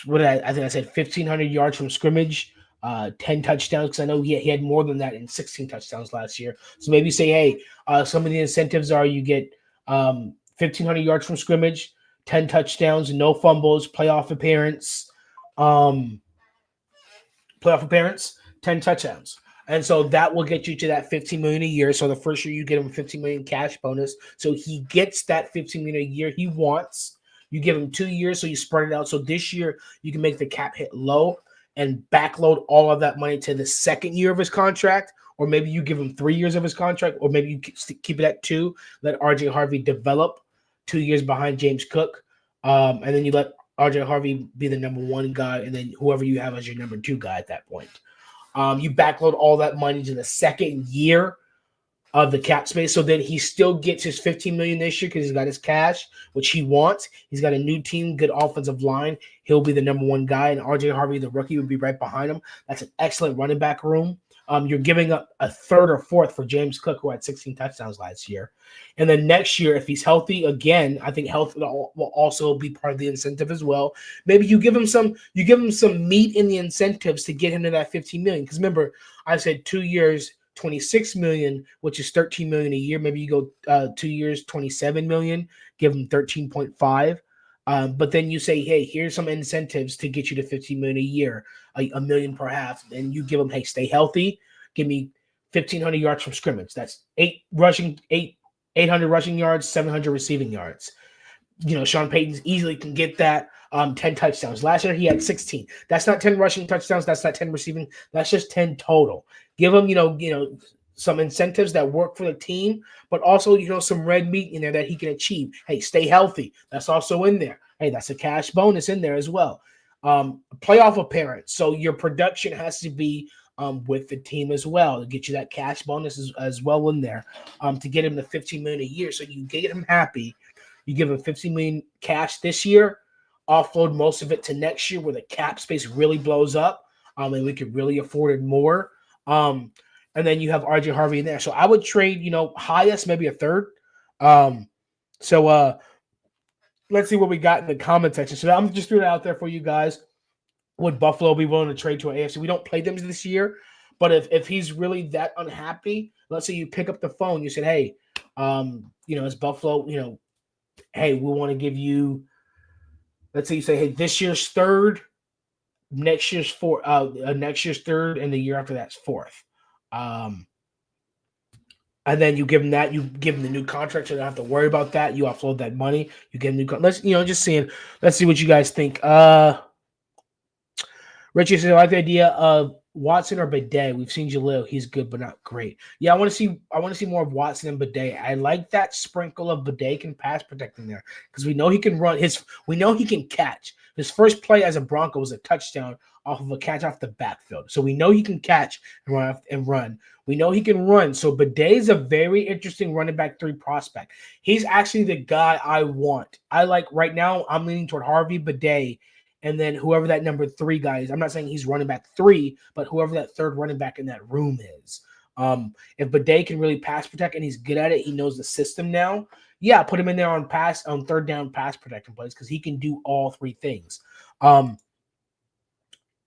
think I said 1,500 yards from scrimmage, 10 touchdowns, because I know he had more than that in 16 touchdowns last year. So maybe say, hey, some of the incentives are you get 1,500 yards from scrimmage, 10 touchdowns, no fumbles, playoff appearance, 10 touchdowns. And so that will get you to that $15 million a year. So the first year you get him $15 million cash bonus. So he gets that $15 million a year he wants. You give him 2 years, so you spread it out. So this year you can make the cap hit low and backload all of that money to the second year of his contract, or maybe you give him 3 years of his contract, or maybe you keep it at 2. Let RJ Harvey develop 2 years behind James Cook, and then you let RJ Harvey be the number 1 guy, and then whoever you have as your number 2 guy at that point. You backload all that money to the second year of the cap space, so then he still gets his $15 million this year because he's got his cash, which he wants. He's got a new team, good offensive line. He'll be the number 1 guy, and RJ Harvey, the rookie, would be right behind him. That's an excellent running back room. You're giving up a 3rd or 4th for James Cook, who had 16 touchdowns last year. And then next year, if he's healthy, again, I think health will also be part of the incentive as well. Maybe you give him some meat in the incentives to get him to that $15 million. Because remember, I said 2 years, $26 million, which is $13 million a year. Maybe you go 2 years, $27 million, give him 13.5. But then you say, hey, here's some incentives to get you to $15 million a year, a million per half. And you give them, hey, stay healthy. Give me 1,500 yards from scrimmage. That's 800 rushing yards, 700 receiving yards. Sean Payton easily can get that. 10 touchdowns. Last year he had 16. That's not 10 rushing touchdowns. That's not 10 receiving. That's just 10 total. Give him, some incentives that work for the team, but also, some red meat in there that he can achieve. Hey, stay healthy. That's also in there. Hey, that's a cash bonus in there as well. Playoff appearance. So your production has to be with the team as well to get you that cash bonus as well in there to get him the $15 million a year. So you get him happy. You give him $15 million cash this year, offload most of it to next year where the cap space really blows up and we could really afford it more. And then you have RJ Harvey in there. So I would trade, highest, maybe a third. So let's see what we got in the comment section. So I'm just throwing it out there for you guys. Would Buffalo be willing to trade to an AFC? We don't play them this year, but if he's really that unhappy, let's say you pick up the phone, you said, hey, it's Buffalo, hey, we want to give you, let's say you say, hey, this year's third, next year's third, and the year after that's fourth. And then you give him that, you give him the new contract, so you don't have to worry about that. You offload that money, you get a new contract. Let's see what you guys think. Richie says, I like the idea of Watson or Bidet. We've seen Jalil. He's good, but not great. Yeah, I want to see more of Watson and Bidet. I like that sprinkle of Bidet can pass protecting there because we know he can run. We know he can catch. His first play as a Bronco was a touchdown off of a catch off the backfield. So we know he can catch and run. We know he can run. So Bidet is a very interesting running back 3 prospect. He's actually the guy I want. I like right now. I'm leaning toward Harvey, Bidet, and then whoever that number 3 guy is. I'm not saying he's running back 3, but whoever that third running back in that room is. If Bidet can really pass protect and he's good at it, he knows the system now. Yeah, put him in there on third down pass protecting plays because he can do all 3 things.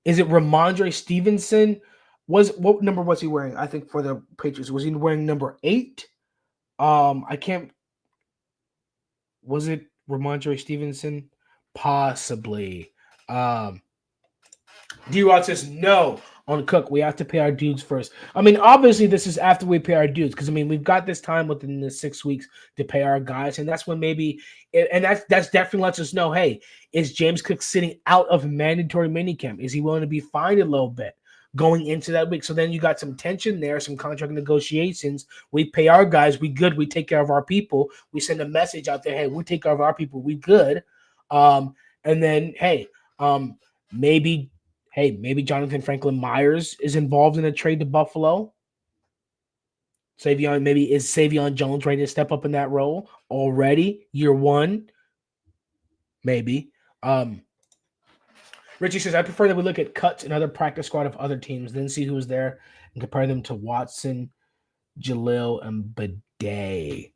Is it Ramondre Stevenson? What number was he wearing? I think for the Patriots, was he wearing number 8? I can't. Was it Ramondre Stevenson? Possibly. D-Rod says no on Cook. We have to pay our dudes first. I mean, obviously, this is after we pay our dudes because, we've got this time within the 6 weeks to pay our guys, and that's when maybe – and that's definitely lets us know, hey, is James Cook sitting out of mandatory minicamp? Is he willing to be fined a little bit going into that week? So then you got some tension there, some contract negotiations. We pay our guys. We good. We take care of our people. We send a message out there, hey, we take care of our people. We good. And then, maybe Jonathan Franklin Myers is involved in a trade to Buffalo. Is Savion Jones ready to step up in that role already? Year 1, maybe. Richie says, I prefer that we look at cuts and other practice squad of other teams, then see who's there and compare them to Watson, Jalil, and Bidet.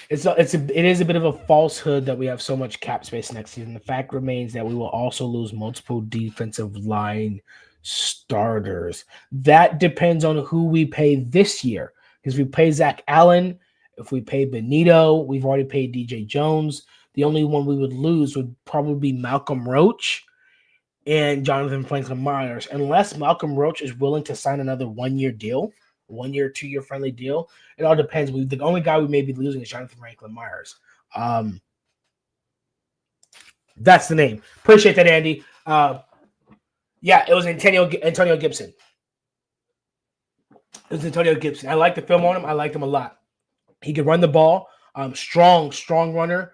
It is a bit of a falsehood that we have so much cap space next season. The fact remains that we will also lose multiple defensive line starters. That depends on who we pay this year. Because we pay Zach Allen, if we pay Benito, we've already paid DJ Jones. The only one we would lose would probably be Malcolm Roach and Jonathan Franklin Myers, unless Malcolm Roach is willing to sign another 1-year deal. 1-year, 2-year friendly deal. It all depends. The only guy we may be losing is Jonathan Franklin Myers. That's the name. Appreciate that, Andy. Yeah, it was Antonio Gibson. It was Antonio Gibson. I like the film on him. I liked him a lot. He can run the ball. Strong runner.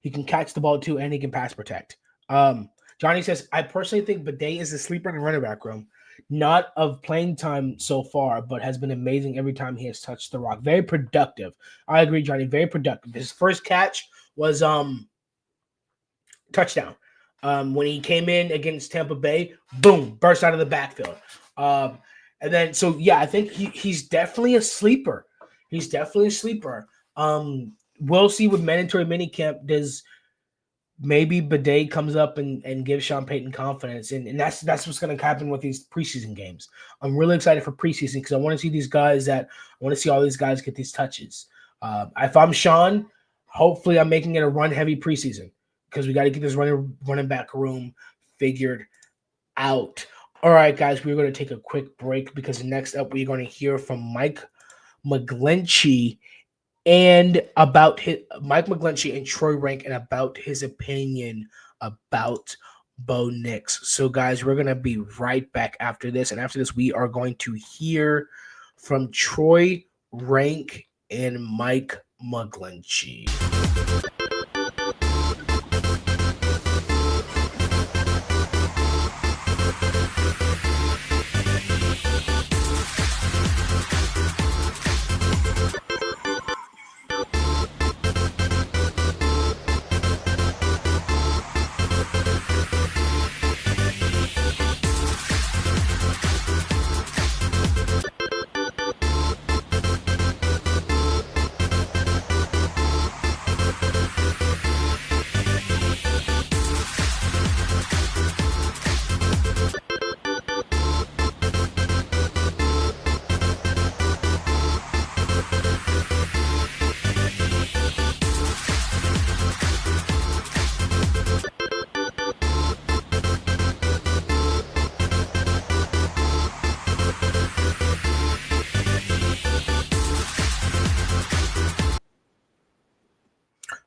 He can catch the ball too, and he can pass protect. Johnny says, I personally think Bidet is a sleeper in the running back room. Not of playing time so far, but has been amazing every time he has touched the rock. Very productive. I agree, Johnny. Very productive. His first catch was touchdown. When he came in against Tampa Bay, boom, burst out of the backfield. And then, so yeah, I think he's definitely a sleeper. We'll see with mandatory minicamp. maybe Bidet comes up and gives Sean Payton confidence. And that's what's going to happen with these preseason games. I'm really excited for preseason because I want to see these guys I want to see all these guys get these touches. If I'm Sean, hopefully I'm making it a run-heavy preseason because we got to get this running back room figured out. All right, guys, we're going to take a quick break because next up we're going to hear from Mike McGlinchey and about Mike McGlinchey and Troy Rank and about his opinion about Bo Nix. So, guys, we're going to be right back after this. And after this, we are going to hear from Troy Rank and Mike McGlinchey.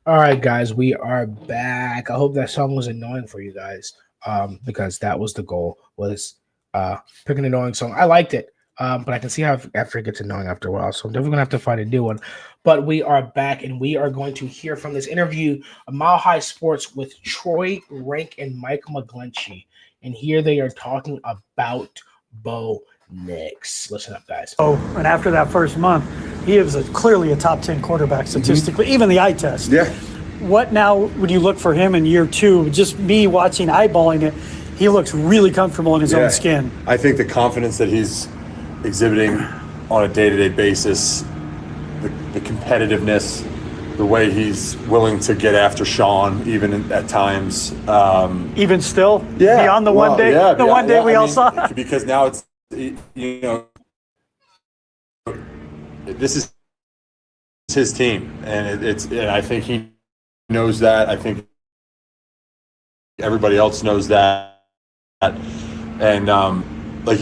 All right, guys, we are back. I hope that song was annoying for you guys, because that was the goal, was pick an annoying song. I liked it, but I can see how after it gets annoying after a while, so I'm definitely going to have to find a new one. But we are back, and we are going to hear from this interview of Mile High Sports with Troy Rank and Mike McGlinchey. And here they are talking about Bo Nix. Listen up, guys. Oh, and after that first month, he was clearly a top 10 quarterback statistically, even the eye test. Yeah. What now would you look for him in year two? Just me watching, eyeballing it, he looks really comfortable in his own skin. I think the confidence that he's exhibiting on a day-to-day basis, the competitiveness, the way he's willing to get after Sean, even at times. Even still? Yeah. Beyond the one day? Yeah, the one day we all saw? Because now it's, you know, this is his team, and and I think he knows that. I think everybody else knows that. And like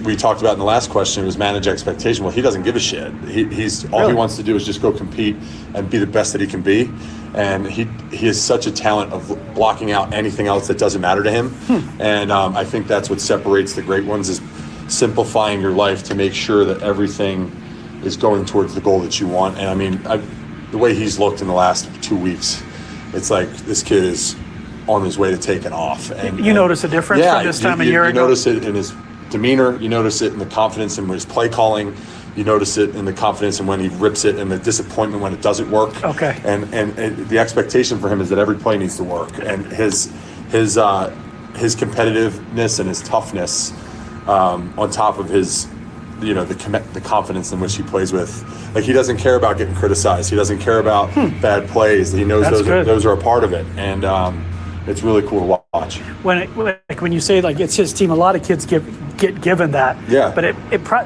we talked about in the last question, it was manage expectation. Well, he doesn't give a shit. He's all he wants to do is just go compete and be the best that he can be. And he has such a talent of blocking out anything else that doesn't matter to him. And I think that's what separates the great ones, is simplifying your life to make sure that everything is going towards the goal that you want. And I mean, the way he's looked in the last 2 weeks, it's like this kid is on his way to taking off. And you notice a difference from this time a year ago? You notice it in his demeanor. You notice it in the confidence in his play calling. You notice it in the confidence in when he rips it, and the disappointment when it doesn't work. Okay. And the expectation for him is that every play needs to work. And his competitiveness and his toughness, on top of his, you know, the confidence in which he plays with. Like, he doesn't care about getting criticized. He doesn't care about bad plays. He knows those are a part of it. And it's really cool to watch. When you say, like, it's his team, a lot of kids get given that. Yeah. But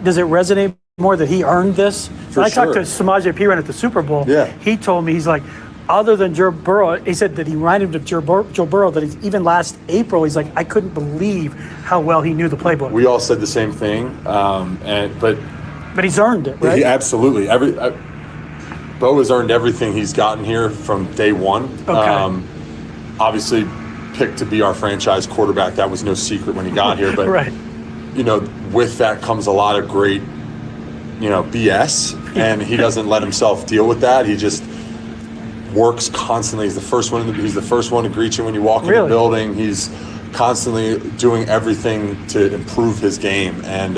does it resonate more that he earned this? When I talked to Samaje Perine at the Super Bowl, he told me, he's like, other than Joe Burrow, he said that he reminded him of Joe Burrow, that even last April, he's like, I couldn't believe how well he knew the playbook. We all said the same thing, but he's earned it, right? Absolutely. Bo has earned everything he's gotten here from day one. Okay. Obviously, picked to be our franchise quarterback. That was no secret when he got here. But right. You know, with that comes a lot of great, you know, BS, and he doesn't let himself deal with that. He just works constantly. He's the first one to greet you when you walk in the building. He's constantly doing everything to improve his game. And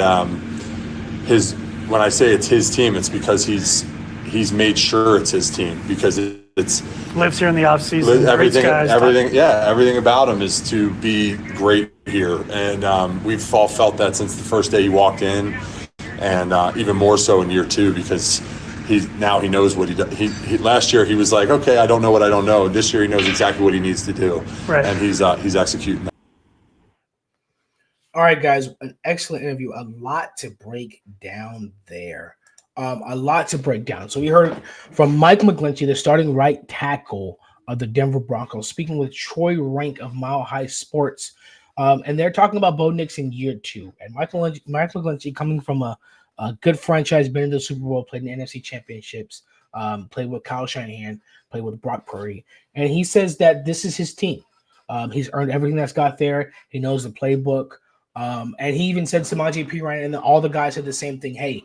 when I say it's his team, it's because he's made sure it's his team, because it's lives here in the off season. Everything about him is to be great here, and we've all felt that since the first day he walked in, and even more so in year two, because he knows what he does. He last year he was like, okay, I don't know what I don't know. This year he knows exactly what he needs to do, right. And he's executing that. All right, guys, an excellent interview. A lot to break down there. A lot to break down. So we heard from Mike McGlinchey, the starting right tackle of the Denver Broncos, speaking with Troy Rank of Mile High Sports. And they're talking about Bo Nix in year 2. And Mike McGlinchey, coming from a good franchise, been in the Super Bowl, played in the NFC Championships, played with Kyle Shanahan, played with Brock Purdy. And he says that this is his team. He's earned everything that's got there. He knows the playbook. And he even said Samaje Perine and all the guys said the same thing. Hey,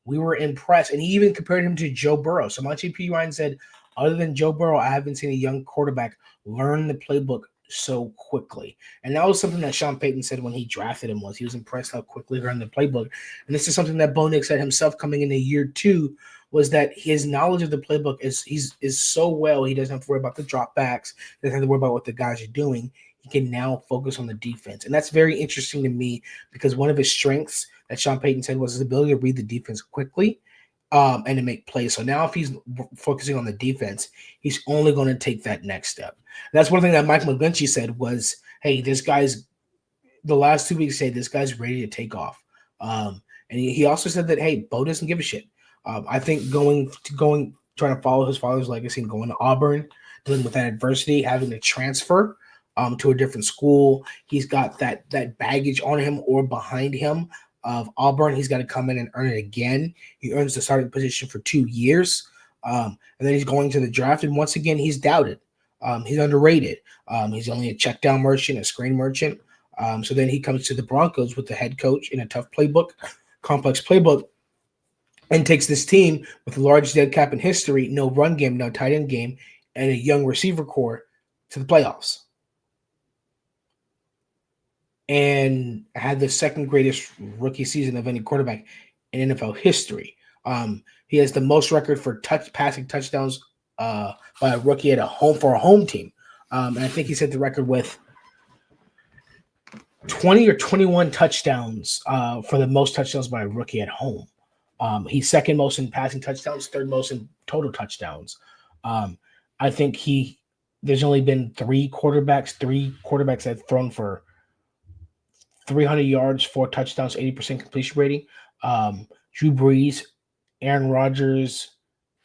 we were impressed. And he even compared him to Joe Burrow. Samaje Perine said, other than Joe Burrow, I haven't seen a young quarterback learn the playbook so quickly. And that was something that Sean Payton said when he drafted him, was he was impressed how quickly he learned the playbook. And this is something that Bo Nix said himself coming into year 2, was that his knowledge of the playbook is so well, he doesn't have to worry about the dropbacks, doesn't have to worry about what the guys are doing. He can now focus on the defense. And that's very interesting to me, because one of his strengths that Sean Payton said was his ability to read the defense quickly and to make plays. So now if he's focusing on the defense, he's only going to take that next step. And that's one thing that Mike McGlinchey said was, hey, this guy's – the last 2 weeks say this guy's ready to take off. And he also said that, hey, Bo doesn't give a shit. I think trying to follow his father's legacy and going to Auburn, dealing with that adversity, having to transfer – to a different school. He's got that baggage on him or behind him of Auburn. He's got to come in and earn it again. He earns the starting position for 2 years. And then he's going to the draft. And once again, he's doubted. He's underrated. He's only a check down merchant, a screen merchant. So then he comes to the Broncos with the head coach in a tough playbook, complex playbook, and takes this team with the largest dead cap in history, no run game, no tight end game, and a young receiver core to the playoffs. And had the second greatest rookie season of any quarterback in NFL history. He has the most record for passing touchdowns by a rookie at a home team. And I think he set the record with 20 or 21 touchdowns for the most touchdowns by a rookie at home. He's second most in passing touchdowns, third most in total touchdowns. I think there's only been three quarterbacks that have thrown for 300 yards, 4 touchdowns, 80% completion rating. Drew Brees, Aaron Rodgers,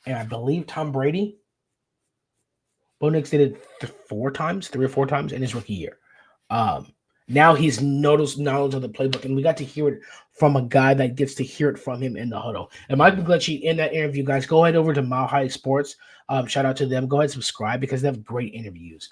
and I believe Tom Brady. Bo Nix did it 3 or 4 times in his rookie year. Now he's noticed knowledge of the playbook, and we got to hear it from a guy that gets to hear it from him in the huddle. And Mike McGlinchey, in that interview, guys, go ahead over to Mile High Sports. Shout out to them. Go ahead and subscribe, because they have great interviews.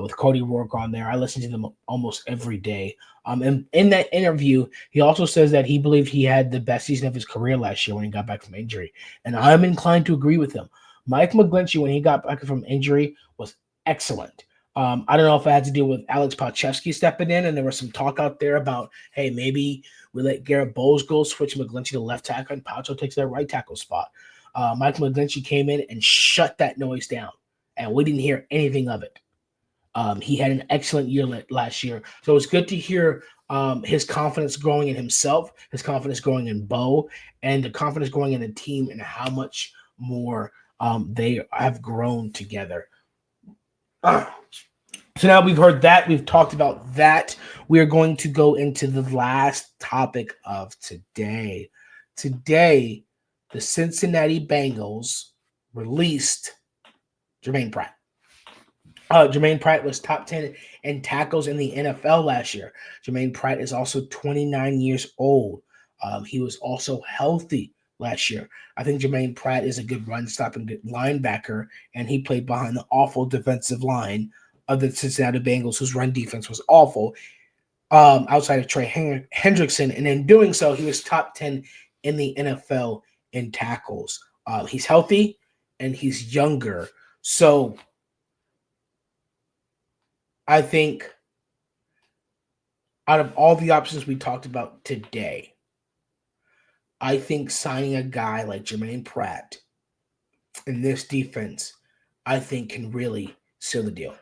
With Cody Rourke on there. I listen to them almost every day. And in that interview, he also says that he believed he had the best season of his career last year when he got back from injury. And I'm inclined to agree with him. Mike McGlinchey, when he got back from injury, was excellent. I don't know if it had to do with Alex Palczewski stepping in, and there was some talk out there about, hey, maybe we let Garrett Bowles go, switch McGlinchey to left tackle, and Palcho takes that right tackle spot. Mike McGlinchey came in and shut that noise down, and we didn't hear anything of it. He had an excellent year last year. So it's good to hear his confidence growing in himself, his confidence growing in Bo, and the confidence growing in the team and how much more they have grown together. So now we've heard that. We've talked about that. We are going to go into the last topic of today. Today, the Cincinnati Bengals released Jermaine Pratt. Jermaine Pratt was top 10 in tackles in the NFL last year. Jermaine Pratt is also 29 years old. He was also healthy last year. I think Jermaine Pratt is a good run-stopping good linebacker, and he played behind the awful defensive line of the Cincinnati Bengals, whose run defense was awful, outside of Trey Hendrickson. And in doing so, he was top 10 in the NFL in tackles. He's healthy, and he's younger. So I think out of all the options we talked about today, I think signing a guy like Jermaine Pratt in this defense, I think can really seal the deal.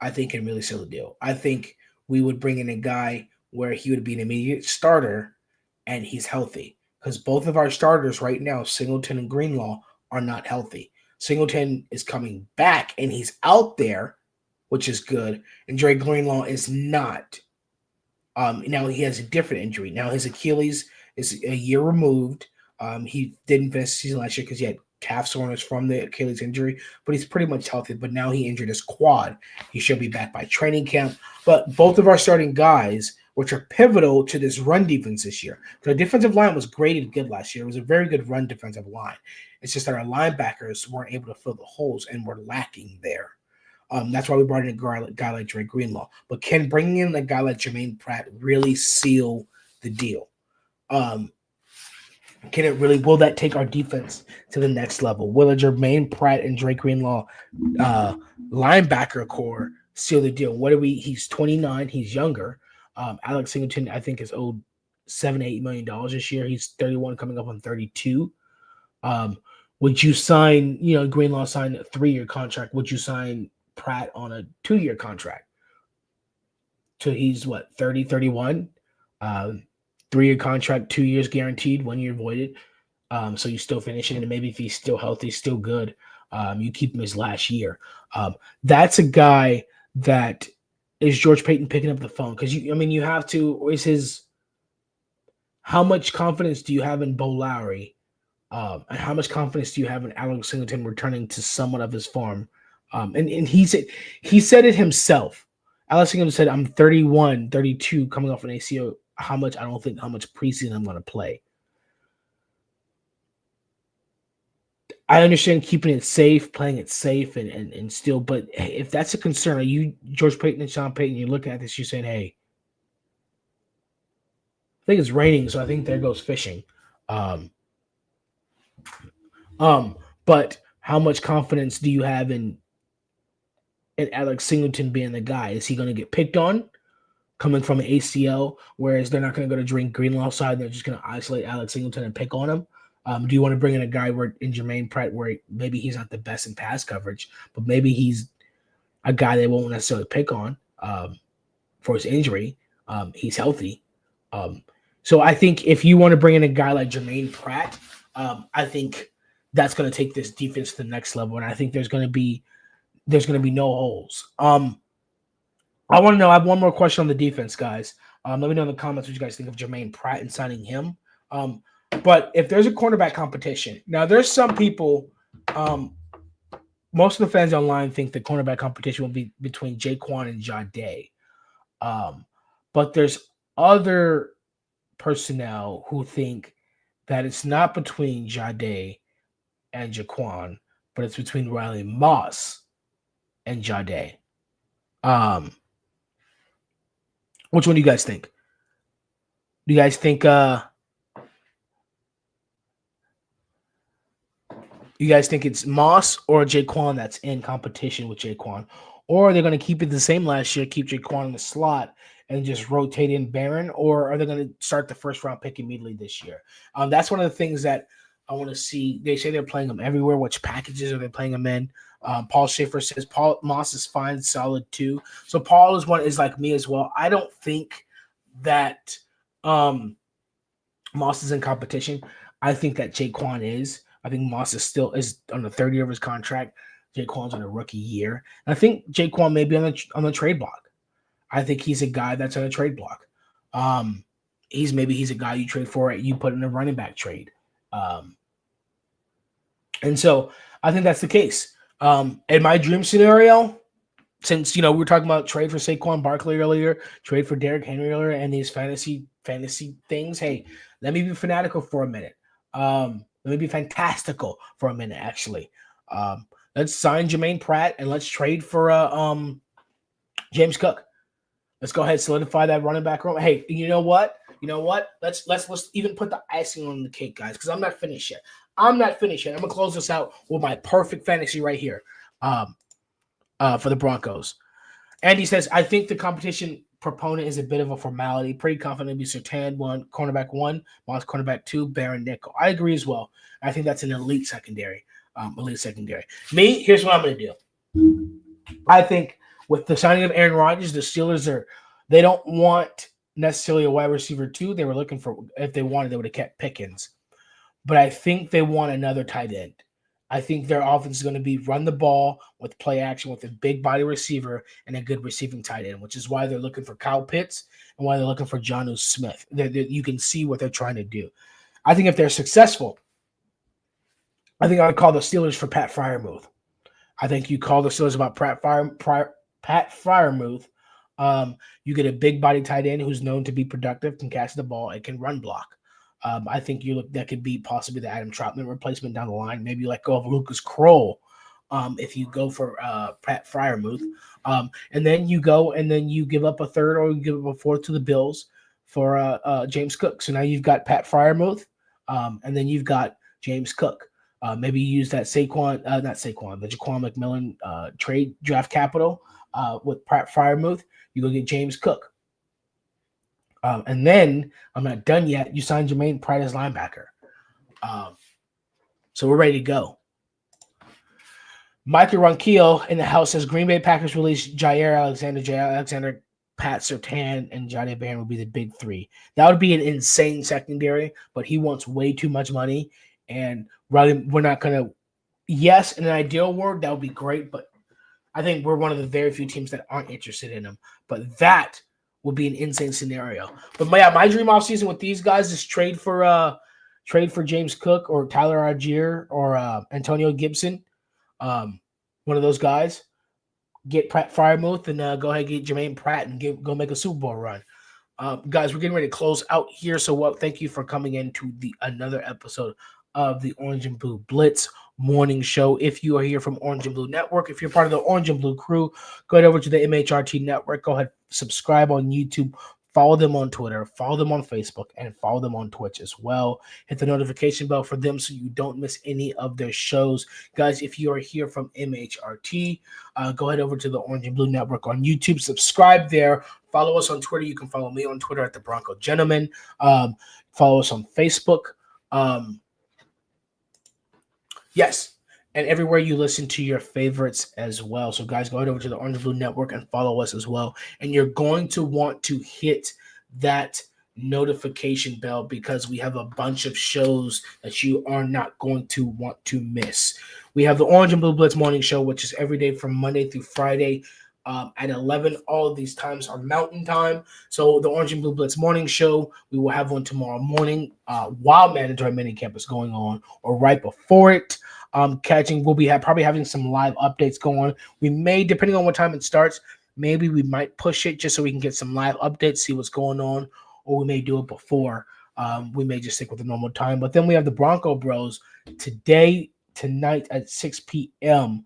I think we would bring in a guy where he would be an immediate starter and he's healthy. because both of our starters right now, Singleton and Greenlaw, are not healthy. Singleton is coming back, and he's out there, which is good, and Dre Greenlaw is not. Now he has a different injury. Now his Achilles is a year removed. He didn't finish the season last year because he had calf soreness from the Achilles injury, but he's pretty much healthy. But now he injured his quad. He should be back by training camp. But both of our starting guys, which are pivotal to this run defense this year. The defensive line was graded good last year. It was a very good run defensive line. It's just that our linebackers weren't able to fill the holes and were lacking there. That's why we brought in a guy like Dre Greenlaw. But can bringing in a guy like Jermaine Pratt really seal the deal? Will that take our defense to the next level? Will a Jermaine Pratt and Dre Greenlaw linebacker core seal the deal? He's 29, he's younger. Alex Singleton, I think, is owed $7-8 million this year. He's 31, coming up on 32. Would you sign, Greenlaw signed a 3-year contract. Would you sign Pratt on a 2-year contract? So he's 30, 31. 3-year contract, 2 years guaranteed, 1 year voided. So you still finish it, and maybe if he's still healthy, still good, you keep him his last year. That's a guy that is George Payton picking up the phone, because you have to. How much confidence do you have in Bo Lowry, and how much confidence do you have in Alex Singleton returning to somewhat of his form? And he said it himself. Alex Singleton said, "I'm 31, 32, coming off an ACL. I don't think how much preseason I'm going to play." I understand keeping it safe, playing it safe, and still, but if that's a concern, are you George Payton and Sean Payton? You're looking at this, you're saying, "Hey, I think it's raining, so I think there goes fishing." But how much confidence do you have in Alex Singleton being the guy? Is he going to get picked on coming from an ACL, whereas they're not going to go to Dre Greenlaw's side? They're just going to isolate Alex Singleton and pick on him. Do you want to bring in a guy in Jermaine Pratt where maybe he's not the best in pass coverage, but maybe he's a guy they won't necessarily pick on for his injury? He's healthy. So I think if you want to bring in a guy like Jermaine Pratt, I think that's going to take this defense to the next level, and I think there's going to be no holes. I want to know. I have one more question on the defense, guys. Let me know in the comments what you guys think of Jermaine Pratt and signing him. But if there's a cornerback competition, now there's some people, most of the fans online think the cornerback competition will be between Jaquan and Jade. But there's other personnel who think that it's not between Jade and Jaquan, but it's between Riley Moss and Jade. Which one do you guys think? Do you guys think it's Moss or Jaquan that's in competition with Jaquan? Or are they going to keep it the same last year, keep Jaquan in the slot and just rotate in Barron? Or are they going to start the first round pick immediately this year? That's one of the things that I want to see. They say they're playing him everywhere. Which packages are they playing him in? Paul Schaefer says Moss is fine, solid too. So Paul is like me as well. I don't think that Moss is in competition. I think that Jaquan is. I think Moss is on the third year of his contract. Jaquan's on a rookie year. And I think Jaquan may be on the trade block. I think he's a guy that's on a trade block. He's a guy you trade for it. You put in a running back trade. And so I think that's the case. In my dream scenario, since we were talking about trade for Saquon Barkley earlier, trade for Derrick Henry earlier, and these fantasy things, hey, let me be fanatical for a minute. Let me be fantastical for a minute, actually. Let's sign Jermaine Pratt and let's trade for James Cook. Let's go ahead and solidify that running back room. Hey, you know what? Let's even put the icing on the cake, guys, because I'm not finished yet. I'm going to close this out with my perfect fantasy right here for the Broncos. Andy says, I think the competition proponent is a bit of a formality. Pretty confident it'll be Surtain cornerback 1, Moss cornerback 2, Barron nickel. I agree as well. I think that's an elite secondary. Me, here's what I'm going to do. I think with the signing of Aaron Rodgers, the Steelers they don't want necessarily a wide receiver 2. They were looking for, if they wanted, they would have kept Pickens. But I think they want another tight end. I think their offense is going to be run the ball with play action with a big body receiver and a good receiving tight end, which is why they're looking for Kyle Pitts and why they're looking for Jonnu Smith. You can see what they're trying to do. I think if they're successful, I think I would call the Steelers for Pat Freiermuth. I think you call the Steelers about Pat Freiermuth. You get a big body tight end who's known to be productive, can catch the ball, and can run block. I think that could be possibly the Adam Troutman replacement down the line. Maybe you let go of Lucas Kroll if you go for Pat Freiermuth. And then you go and then you give up a third or you give up a fourth to the Bills for James Cook. So now you've got Pat Freiermuth, and then you've got James Cook. Maybe you use that the Jaquan McMillan trade draft capital with Pat Freiermuth. You go get James Cook. And then I'm not done yet. You signed Jermaine Pratt as linebacker. So we're ready to go. Michael Ronquillo in the house says Green Bay Packers release Jair Alexander, Pat Surtain, and Johnny Barron would be the big three. That would be an insane secondary, but he wants way too much money. And we're not going to – yes, in an ideal world, that would be great, but I think we're one of the very few teams that aren't interested in him. But that – would be an insane scenario. But my dream offseason with these guys is trade for James Cook or Tyler Algier or Antonio Gibson. One of those guys. Get Pat Freiermuth and go ahead and get Jermaine Pratt and go make a Super Bowl run. Guys, we're getting ready to close out here. So thank you for coming into another episode of the Orange and Blue Blitz morning show. If you are here from Orange and Blue Network, if you're part of the Orange and Blue crew, go ahead over to the MHRT Network. Go ahead, subscribe on YouTube, follow them on Twitter, follow them on Facebook, and follow them on Twitch as well. Hit the notification bell for them so you don't miss any of their shows. Guys, if you are here from MHRT, go ahead over to the Orange and Blue Network on YouTube, subscribe there. Follow us on Twitter. You can follow me on Twitter at the Bronco Gentleman. Follow us on Facebook. Yes, and everywhere you listen to your favorites as well. So, guys, go ahead over to the Orange and Blue Network and follow us as well. And you're going to want to hit that notification bell because we have a bunch of shows that you are not going to want to miss. We have the Orange and Blue Blitz morning show, which is every day from Monday through Friday at 11. All of these times are Mountain Time. So the Orange and Blue Blitz morning show, we will have one tomorrow morning while mandatory minicamp is going on or right before it. We'll be probably having some live updates going. We may, depending on what time it starts, maybe we might push it just so we can get some live updates, see what's going on, or we may do it before. We may just stick with the normal time. But then we have the Bronco Bros tonight at 6 p.m.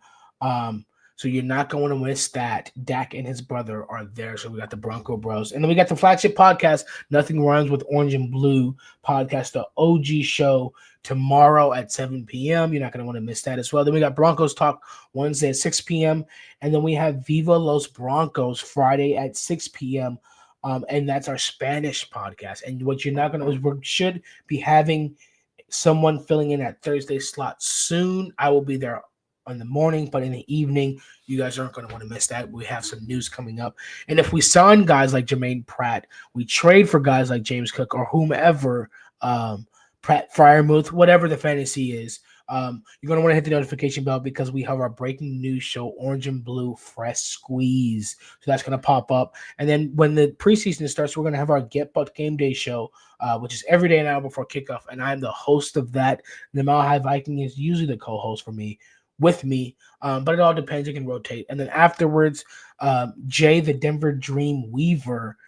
So you're not going to miss that. Dak and his brother are there. So we got the Bronco Bros. And then we got the flagship podcast, Nothing Rhymes with Orange and Blue podcast, the OG show tomorrow at 7 p.m. You're not going to want to miss that as well. Then we got Broncos Talk Wednesday at 6 p.m. And then we have Viva Los Broncos Friday at 6 p.m. And that's our Spanish podcast. And what you're not going to is we should be having someone filling in that Thursday slot soon. I will be there in the morning, but in the evening, you guys aren't going to want to miss that. We have some news coming up. And if we sign guys like Jermaine Pratt, we trade for guys like James Cook or whomever, Pratt Freiermuth, whatever the fantasy is, you're going to want to hit the notification bell because we have our breaking news show, Orange and Blue Fresh Squeeze. So that's going to pop up. And then when the preseason starts, we're going to have our Get Bucked Game Day show, which is every day now before kickoff. And I'm the host of that. And the Mile High Viking is usually the co-host with me, but it all depends. It can rotate. And then afterwards, Jay, the Denver Dream Weaver,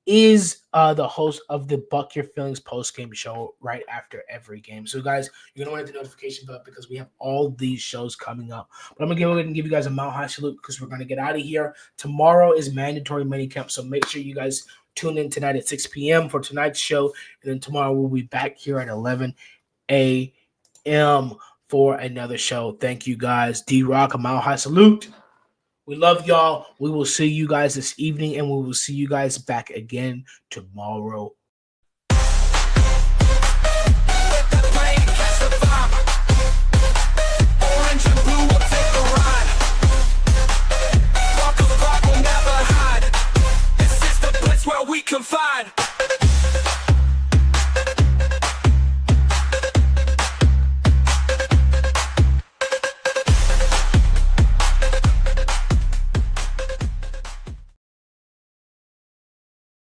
is the host of the Buck Your Feelings post-game show right after every game. So, guys, you're going to want to hit the notification bell because we have all these shows coming up. But I'm going to go ahead and give you guys a Mile High salute because we're going to get out of here. Tomorrow is mandatory minicamp, so make sure you guys tune in tonight at 6 p.m. for tonight's show. And then tomorrow we'll be back here at 11 a.m. for another show. Thank you, guys. D-Rock, a Mile High salute. We love y'all. We will see you guys this evening, and we will see you guys back again tomorrow